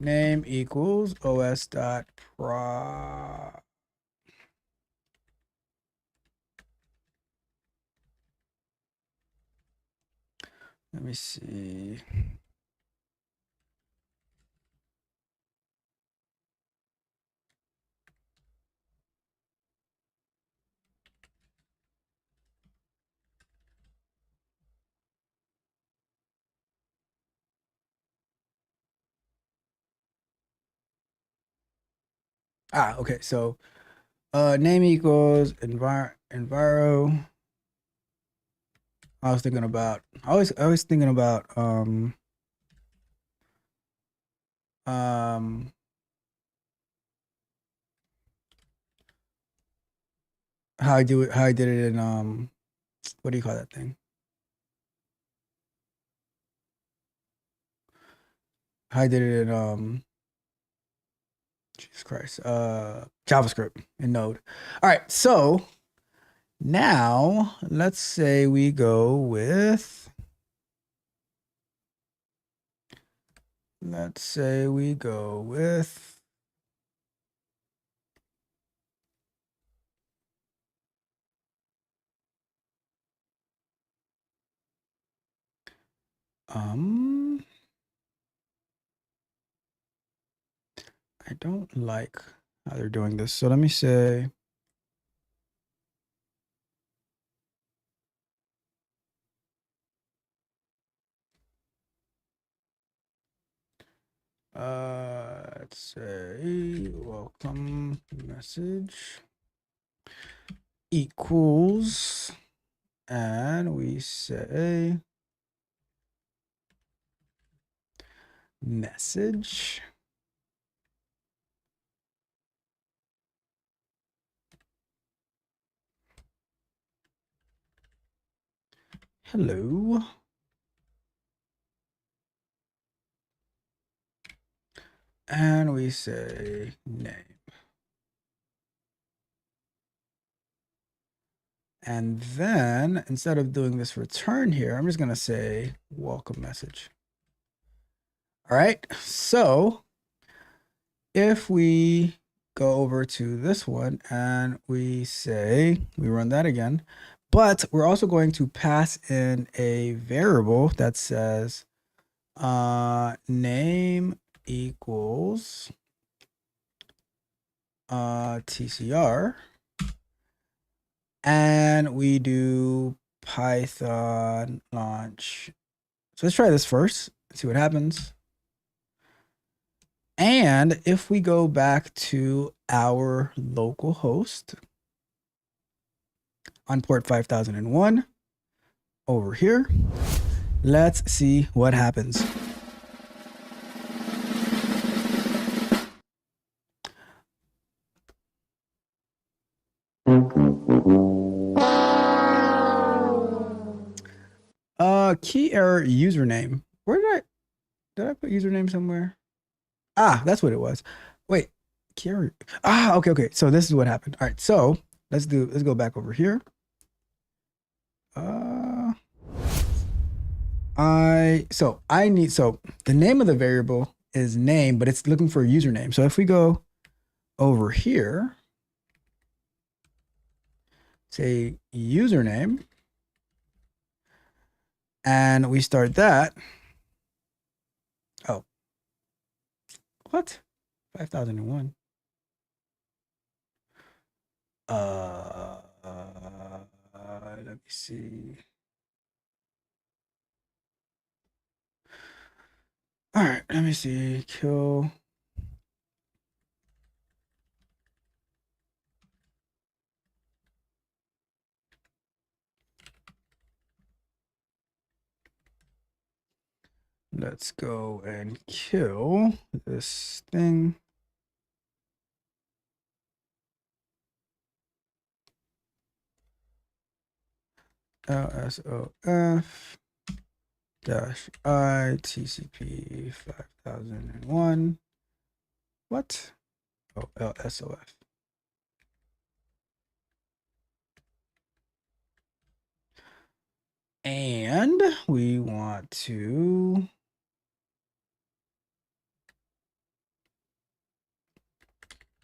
name equals os dot pro. Let me see. Okay. So name equals enviro. I was thinking about, I was thinking about how I did it in what do you call that thing? How I did it in Jesus Christ, JavaScript in Node. All right, so now let's say we go with, I don't like how they're doing this. So let me say Let's say welcome message equals, and we say message. Hello. And we say name. And then instead of doing this return here, I'm just going to say welcome message. All right. So if we go over to this one and we say, we run that again, but we're also going to pass in a variable that says name equals TCR, and we do Python launch. So let's try this first, see what happens. And if we go back to our local host on port 5001 over here, let's see what happens. Key error username. Where did I put username somewhere? Ah, that's what it was. Wait, key error. Ah, okay. So this is what happened. All right, so let's go back over here. So the name of the variable is name, but it's looking for a username. So if we go over here, say username, and we start that. Oh, what? 5001. Let me see. All right, let me see. Kill. Let's go and kill this thing. LSOF -I TCP 5001. What? Oh, LSOF. And we want to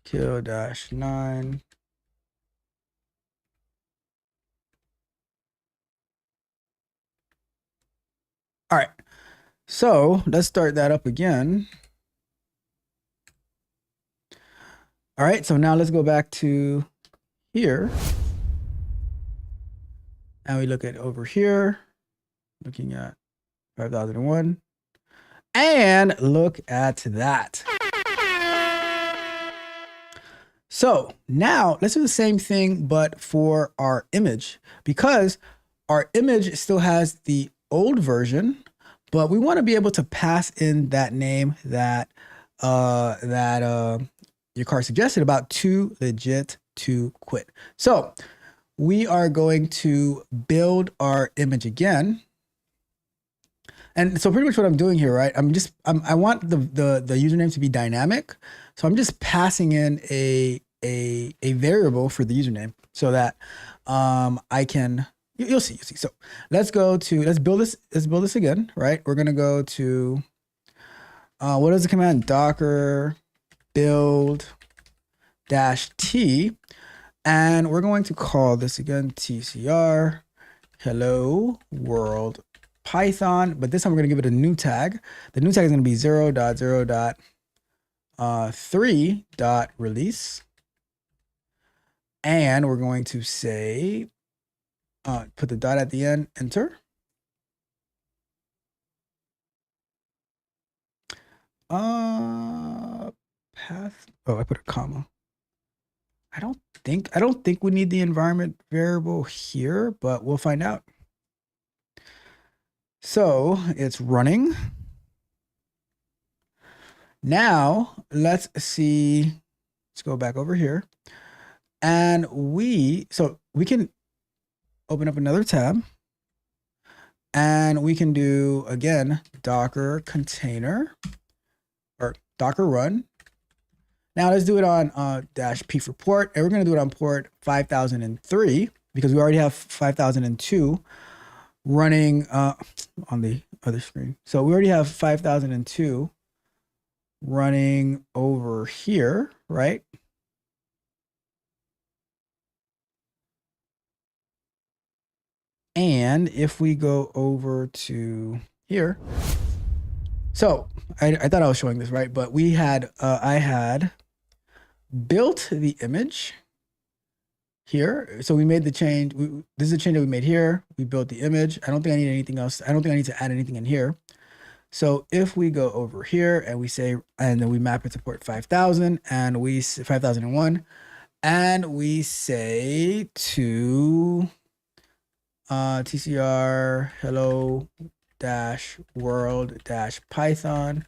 kill -9. All right, so let's start that up again. All right, so now let's go back to here. And we look at over here, looking at 5001. And look at that. So now let's do the same thing, but for our image, because our image still has the old version, but we want to be able to pass in that name that your car suggested about too legit to quit. So we are going to build our image again. And so pretty much what I'm doing here, right? I want the username to be dynamic. So I'm just passing in a variable for the username so that I can, you'll see. So let's build this again, right? We're gonna go to what is the command? Docker build -t, and we're going to call this again TCR hello world Python, but this time we're going to give it a new tag. The new tag is going to be 0.0.3.release. And we're going to say, put the dot at the end, enter. Path. Oh, I put a comma. I don't think we need the environment variable here, but we'll find out. So it's running. Now let's see. Let's go back over here. And so we can open up another tab and we can do again, Docker container or Docker run. Now let's do it on -p for port, and we're going to do it on port 5003 because we already have 5002 running on the other screen. So we already have 5002 running over here, right? And if we go over to here, so I thought I was showing this, right? But we had, I had built the image here. So we made the change. This is a change that we made here. We built the image. I don't think I need anything else. I don't think I need to add anything in here. So if we go over here and we say, and then we map it to port 5000 and 5001, and we say to tcr hello -world -python,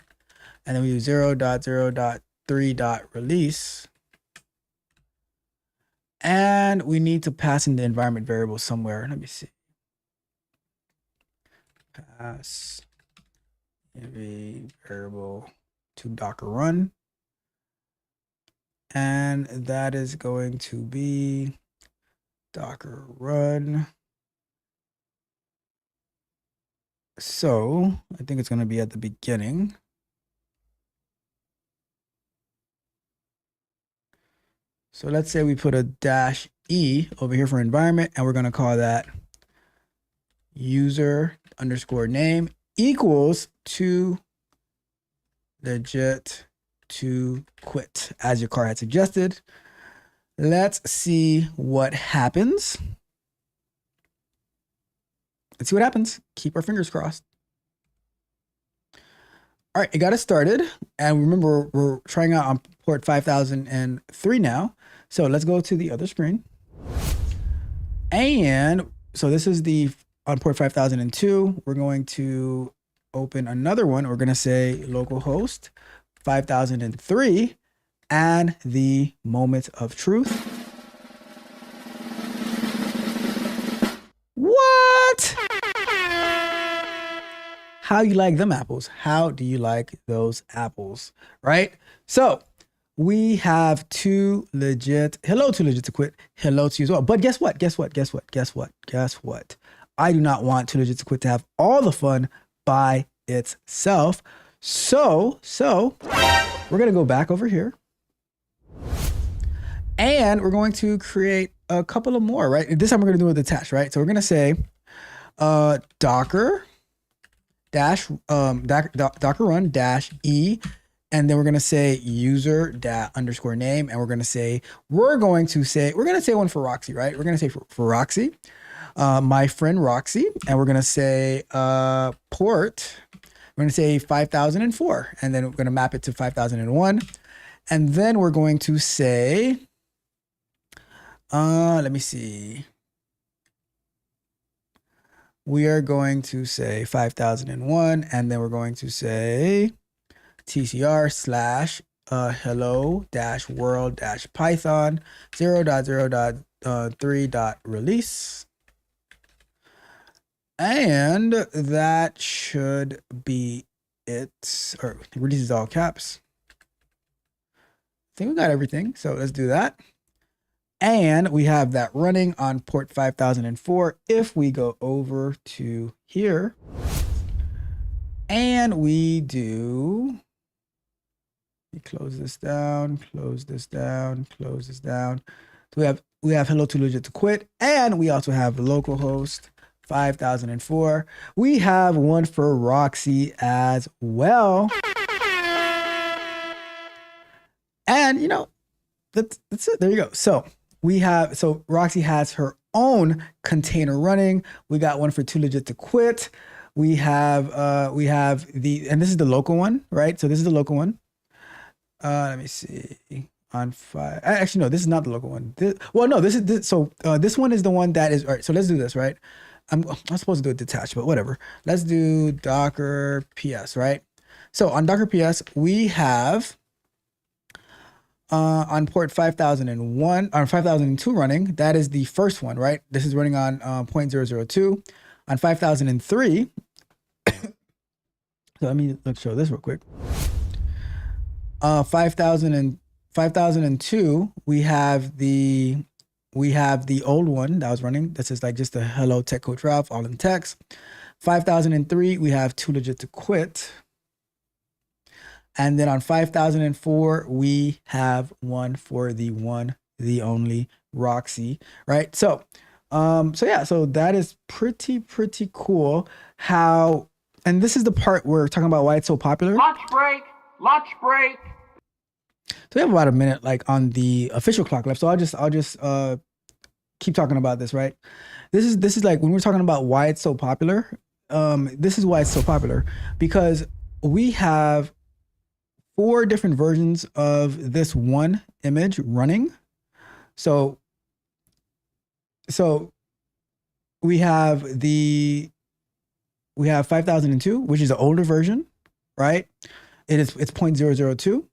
and then we use 0.0.3.release, and we need to pass in the environment variable somewhere. Let me see. Pass a variable to Docker run, and that is going to be Docker run. So I think it's going to be at the beginning. So let's say we put a -e over here for environment, and we're going to call that user_name equals to legit to quit, as your car had suggested. Let's see what happens. Let's see what happens. Keep our fingers crossed. All right, it got us started. And remember, we're trying out on port 5003 now. So let's go to the other screen. And so this is on port 5002. We're going to open another one. We're going to say localhost 5003 and the moment of truth. What? How you like them apples? How do you like those apples? Right? So we have hello to legit to quit, hello to you as well. But guess what? I do not want to legit to quit to have all the fun by itself. So we're going to go back over here and we're going to create a couple of more, right? This time we're going to do it with attached, right? So we're going to say Docker run -e, and then we're going to say user_name, and we're going to say one for Roxy, right? We're going to say for Roxy, my friend Roxy, and we're going to say port, we're going to say 5004, and then we're going to map it to 5001, and then we're going to say let me see. We are going to say 5001, and then we're going to say tcr/ hello -world -python 0.0.3.release. And that should be it. Or release is all caps. I think we got everything. So let's do that. And we have that running on port 5004. If we go over to here and we close this down, close this down, close this down. So we have hello to legit to quit, and we also have localhost 5004. We have one for Roxy as well. And that's it. There you go. So Roxy has her own container running. We got one for too legit to quit. we have and this is the local one, right? So this is the local one. Let me see. On 5. Actually, no, this is not the local one. This one is the one that is, all right, so let's do this, right? I'm supposed to do it detached, but whatever. Let's do Docker PS, right? So on Docker PS, we have on port 5001 or 5002 running. That is the first one, right? This is running on 0.002. On 5003, so let's show this real quick. 5002, we have the old one that was running. This is like just a hello tech coach Ralph, all in text. 5003, we have too legit to quit. And then on 5004, we have one for the only Roxy, right? So that is pretty cool how, and this is the part where we're talking about why it's so popular. Lunch break. So we have about a minute like on the official clock left. So I'll just keep talking about this, right? This is like when we're talking about why it's so popular. This is why it's so popular because we have 4 different versions of this one image running. So we have 5002, which is the older version, right? It's 0.002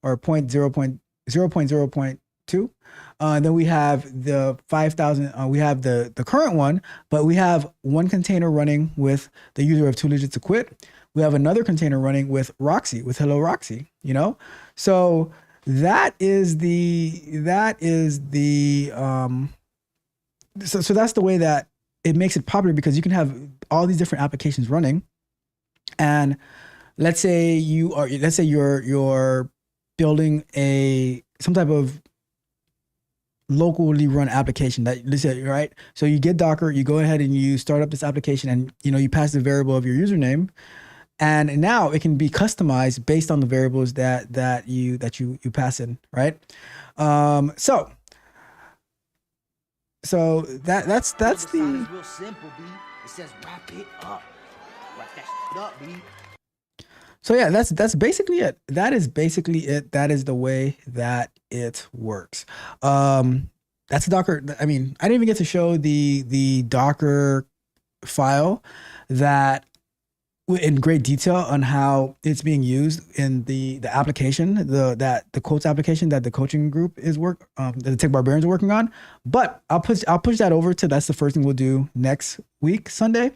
or 0.0.2. Then we have the 5000. We have the current one, but we have one container running with the user of too legit to quit. We have another container running with Roxy, with hello Roxy. You know, so that is the so that's the way that it makes it popular because you can have all these different applications running, and let's say you're building some type of locally run application that, right? So you get Docker, you go ahead and you start up this application, and you pass the variable of your username, and now it can be customized based on the variables that you pass in, right? So that's the. Real simple, B. It says wrap it up. Wrap that shit up, B. So yeah, that's basically it. That is basically it. That is the way that it works. That's Docker. I mean, I didn't even get to show the Docker file that in great detail on how it's being used in the application, the quotes application that the coaching group is that the Tech Barbarians are working on. But I'll push that over to, that's the first thing we'll do next week, Sunday.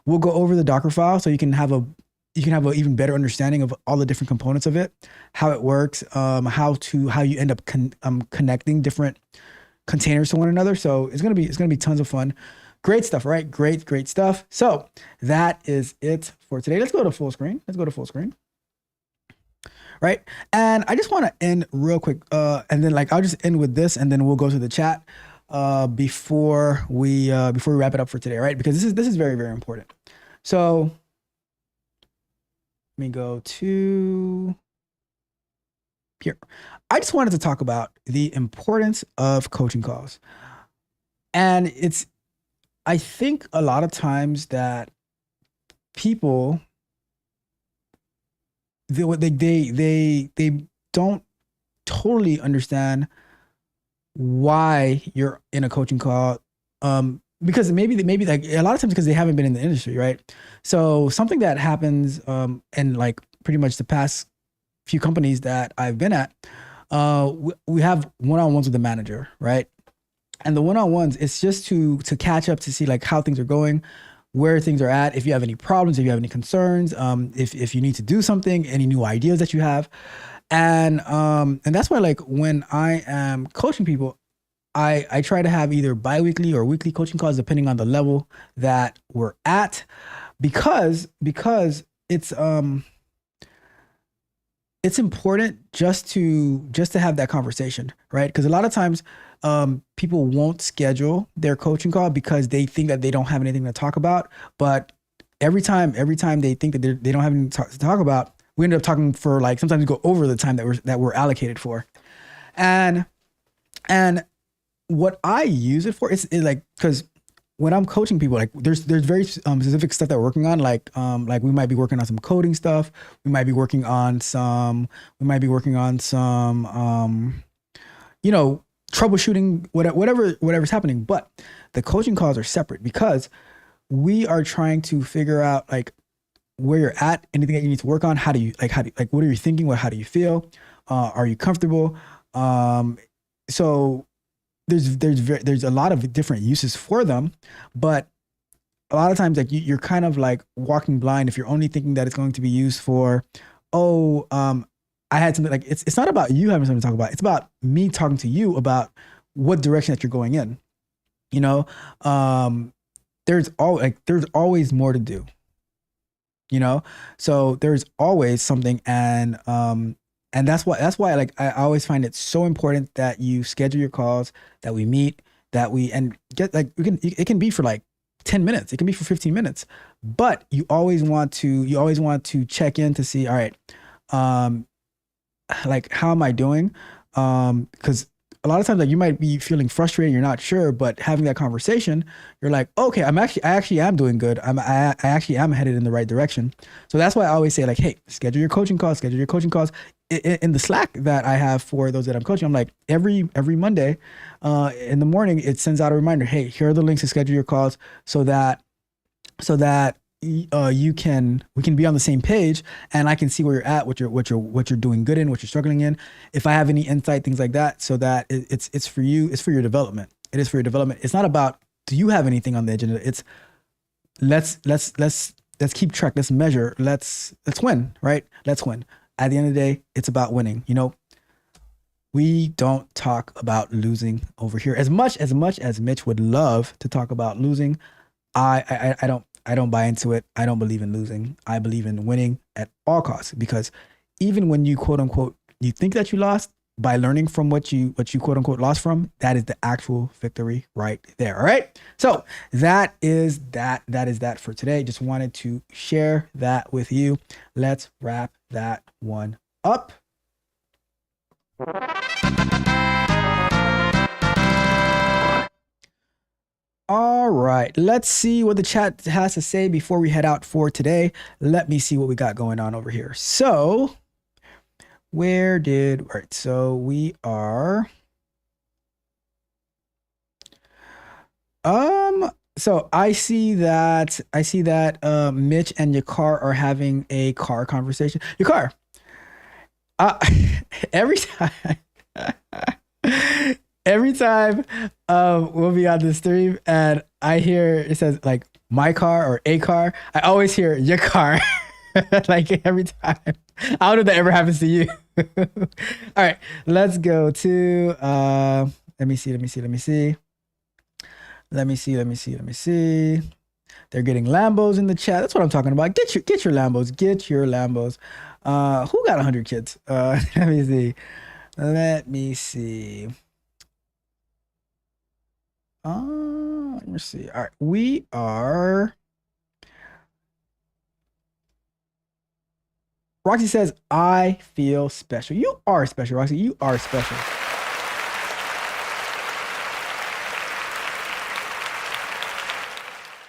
We'll go over the Docker file so you can have an even better understanding of all the different components of it, how it works, how you end up connecting different containers to one another. So it's gonna be tons of fun. Great stuff, right? Great stuff. So that is it for today. Let's go to full screen. Right. And I just want to end real quick. And then I'll just end with this and then we'll go to the chat before we wrap it up for today, right? Because this is very, very important. So let me go to here. I just wanted to talk about the importance of coaching calls. And I think a lot of times that people, they don't totally understand why you're in a coaching call. Because maybe like a lot of times because they haven't been in the industry, right? So something that happens in like pretty much the past few companies that I've been at, we have one-on-ones with the manager, right? And the one-on-ones, it's just to catch up to see like how things are going, where things are at, if you have any problems, if you have any concerns, if you need to do something, any new ideas that you have. And that's why like when I am coaching people, I try to have either bi-weekly or weekly coaching calls depending on the level that we're at, because it's important just to have that conversation, right? Because a lot of times people won't schedule their coaching call because they think that they don't have anything to talk about. But every time they think that they don't have anything to talk about, we end up talking for like, sometimes we go over the time that we're allocated for. And what I use it for is like, because when I'm coaching people, like there's very specific stuff that we're working on. Like we might be working on some coding stuff. We might be working on some troubleshooting, whatever's happening. But the coaching calls are separate because we are trying to figure out like where you're at, anything that you need to work on. What are you thinking? How do you feel? Are you comfortable? So there's a lot of different uses for them, but a lot of times like you're kind of like walking blind if you're only thinking that it's going to be used for, I had something like, it's not about you having something to talk about. It's about me talking to you about what direction that you're going in. There's always more to do, so there's always something. And that's why like I always find it so important that you schedule your calls, that we meet, and get like it can be for like 10 minutes, it can be for 15 minutes, but you always want to check in to see, all right, like how am I doing? Because a lot of times like you might be feeling frustrated, you're not sure, but having that conversation, you're like, okay, I actually am doing good. I actually am headed in the right direction. So that's why I always say like, hey, schedule your coaching calls. In the Slack that I have for those that I'm coaching, I'm like every Monday in the morning, it sends out a reminder. Hey, here are the links to schedule your calls so that we can be on the same page, and I can see where you're at, what you're doing good in, what you're struggling in. If I have any insight, things like that, so that it's for you, it's for your development. It is for your development. It's not about do you have anything on the agenda. It's let's keep track. Let's measure. Let's win, right? Let's win. At the end of the day, it's about winning. We don't talk about losing over here as much as Mitch would love to talk about losing. I don't buy into it. I don't believe in losing. I believe in winning at all costs, because even when you quote unquote, you think that you lost, by learning from what you quote unquote lost from, that is the actual victory right there. All right. So that is that for today. Just wanted to share that with you. Let's wrap that one up. All right, let's see what the chat has to say before we head out for today. Let me see what we got going on over here. So so we are, so I see that Mitch and Yakar are having a car conversation. Yakar, every time we'll be on the stream and I hear it says like my car or a car, I always hear your car. Like every time. I don't know if that ever happens to you. All right, let's go to let me see. They're getting Lambos in the chat. That's what I'm talking about. Get your Lambos. Who got 100 kids? Let me see. Let me see. All right, we are. Roxy says, I feel special. You are special, Roxy. You are special.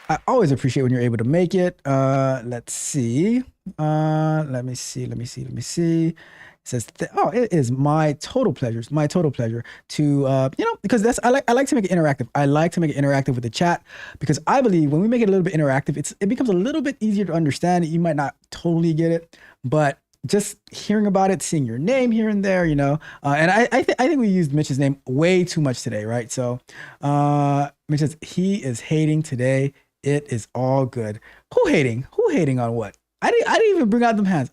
I always appreciate when you're able to make it. Let's see. Let me see. It says, it is my total pleasure. It's my total pleasure to, because I like to make it interactive. I like to make it interactive with the chat, because I believe when we make it a little bit interactive, it becomes a little bit easier to understand. You might not totally get it, but just hearing about it, seeing your name here and there, and I think we used Mitch's name way too much today, right? So Mitch says he is hating today. It is all good. Who hating? Who hating on what? I didn't even bring out them hands.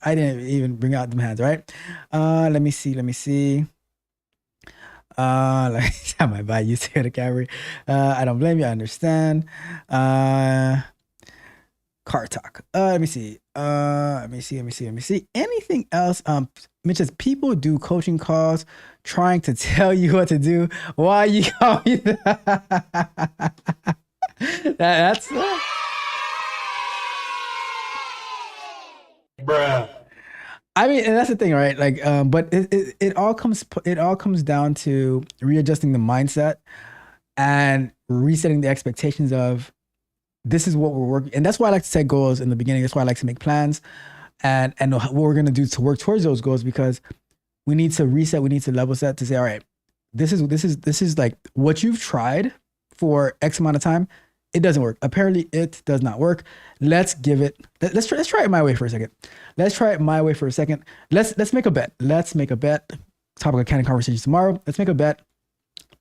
Right? Let me see. I might buy you to the camera. I don't blame you. I understand. Car talk. Let me see. Anything else? Mitch says people do coaching calls trying to tell you what to do. Why you call me that? That's bruh. I mean, and that's the thing, right? Like, but it all comes down to readjusting the mindset and We're resetting the expectations of this is what we're working. And that's why I like to set goals in the beginning. That's why I like to make plans and what we're going to do to work towards those goals, because we need to reset. We need to level set to say, all right, this is like what you've tried for X amount of time. It doesn't work. Apparently it does not work. Let's try it my way for a second. Let's try it my way for a second. Let's make a bet. Let's make a bet. Topic of accounting conversations tomorrow. Let's make a bet.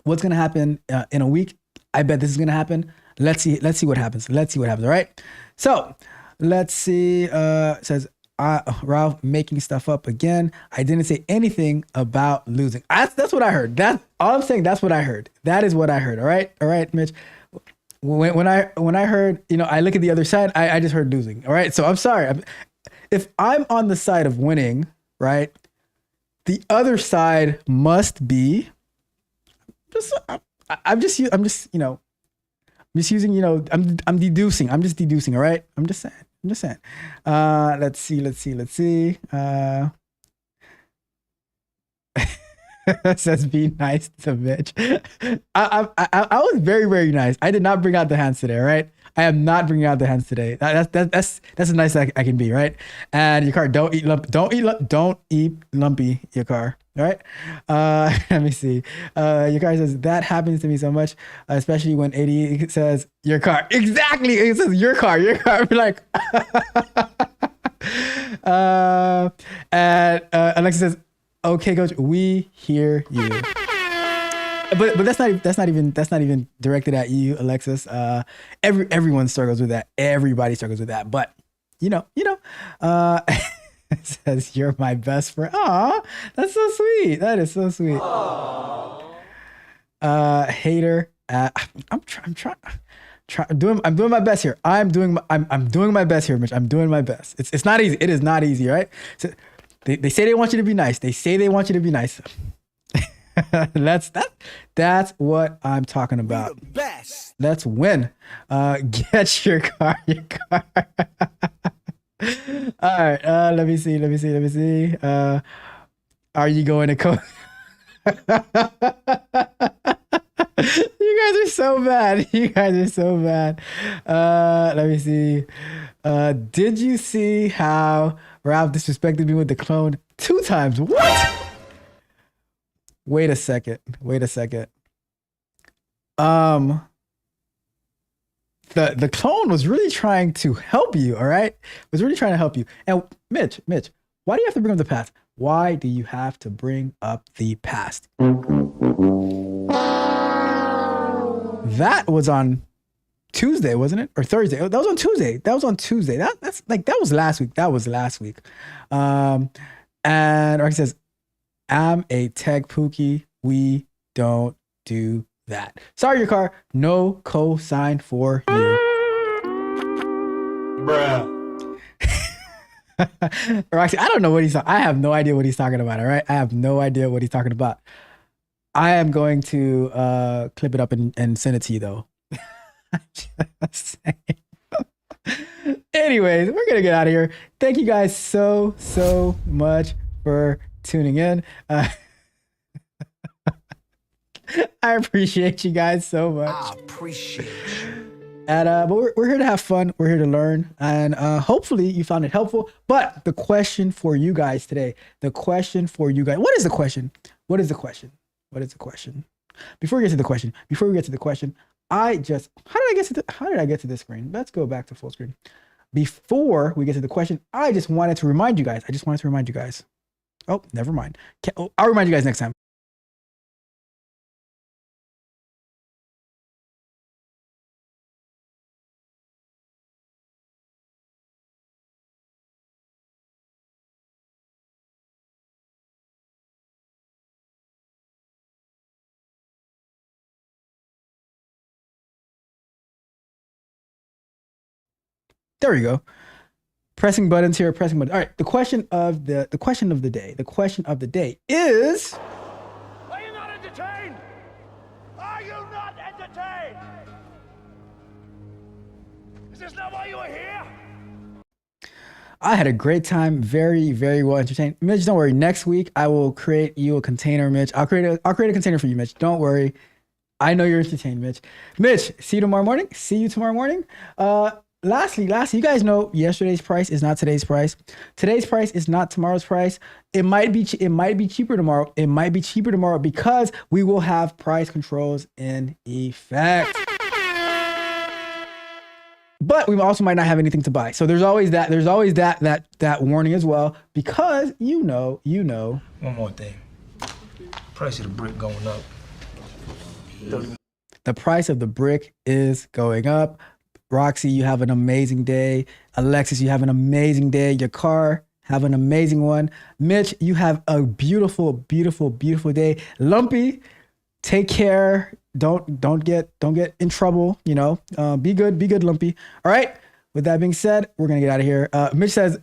What's going to happen in a week? I bet this is going to happen. Let's see what happens. Let's see what happens. All right. So let's see. It says, Ralph making stuff up again. I didn't say anything about losing. That's what I heard. That's all I'm saying. That's what I heard. That is what I heard. All right. All right, Mitch. When I heard, I look at the other side, I just heard losing. All right. So I'm sorry. If I'm on the side of winning, right, the other side must be I'm just using, I'm deducing. I'm just deducing. All right. I'm just saying. Let's see. Says be nice to Mitch. I was very, very nice. I did not bring out the hands today. All right. I am not bringing out the hands today. That's as nice as I can be. Right. And your car, don't eat lumpy, your car. All right. Let me see. Your car says that happens to me so much, especially when AD says your car. Exactly. It says your car. I'm like, and Alexa says, okay, coach, we hear you. But that's not even directed at you, Alexis. Everyone struggles with that. Everybody struggles with that. But it says you're my best friend. Aw, that's so sweet. That is so sweet. Hater. I'm doing my best here. I'm doing my best here, Mitch. I'm doing my best. It's not easy. It is not easy, right? So they say they want you to be nice. That's what I'm talking about. The best. Let's win. Get your car. All right. Let me see. Are you going to coach? You guys are so bad. Let me see. Did you see how Ralph disrespected me with the clone 2 times? What? Wait a second. The clone was really trying to help you, all right? Was really trying to help you. And Mitch, why do you have to bring up the past? Why do you have to bring up the past? That was on Tuesday, wasn't it? Or Thursday? That was on Tuesday. That was last week. And Rocky says, I'm a tech pookie. We don't do that. Sorry, your car. No cosign for you. Bruh. Roxy, I don't know what I have no idea what he's talking about. All right. I have no idea what he's talking about. I am going to clip it up and send it to you though. Just saying. Anyways, we're going to get out of here. Thank you guys so much for tuning in. I appreciate you guys so much. I appreciate you. And but we're here to have fun. We're here to learn, and hopefully you found it helpful. But the question for you guys today, what is the question? Before we get to the question, how did I get to this screen? Let's go back to full screen. Before we get to the question, I just wanted to remind you guys. Oh, never mind. I'll remind you guys next time. There we go. Pressing buttons here. All right. The question of the day is. Are you not entertained? Is this not why you are here? I had a great time. Very, very well entertained. Mitch, don't worry. Next week I will create you a container, Mitch. I'll create a container for you, Mitch. Don't worry. I know you're entertained, Mitch. Mitch, see you tomorrow morning. See you tomorrow morning. Lastly, you guys know yesterday's price is not today's price. Today's price is not tomorrow's price. It might be cheaper tomorrow. It might be cheaper tomorrow because we will have price controls in effect. But we also might not have anything to buy. So there's always that warning as well, because you know. One more thing. Price of the brick going up. The price of the brick is going up. Roxy, you have an amazing day. Alexis, you have an amazing day. Your car, have an amazing one. Mitch, you have a beautiful, beautiful, beautiful day. Lumpy, take care. Don't get in trouble. You know, be good, Lumpy. All right. With that being said, we're gonna get out of here. Mitch says,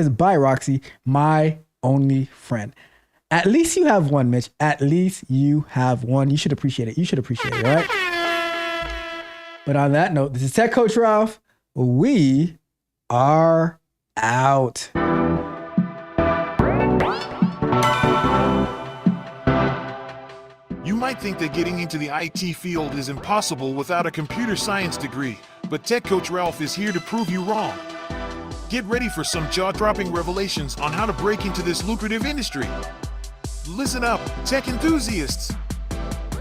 bye, Roxy, my only friend. At least you have one, Mitch. At least you have one. You should appreciate it. All right. But on that note, this is Tech Coach Ralph. We are out. You might think that getting into the IT field is impossible without a computer science degree, but Tech Coach Ralph is here to prove you wrong. Get ready for some jaw-dropping revelations on how to break into this lucrative industry. Listen up, tech enthusiasts!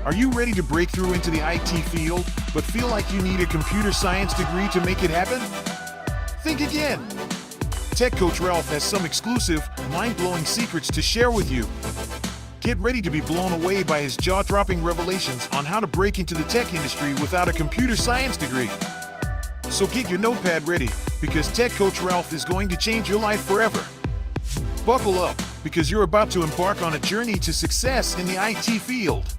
Are you ready to break through into the IT field, but feel like you need a computer science degree to make it happen? Think again! Tech Coach Ralph has some exclusive, mind-blowing secrets to share with you. Get ready to be blown away by his jaw-dropping revelations on how to break into the tech industry without a computer science degree. So get your notepad ready, because Tech Coach Ralph is going to change your life forever. Buckle up, because you're about to embark on a journey to success in the IT field.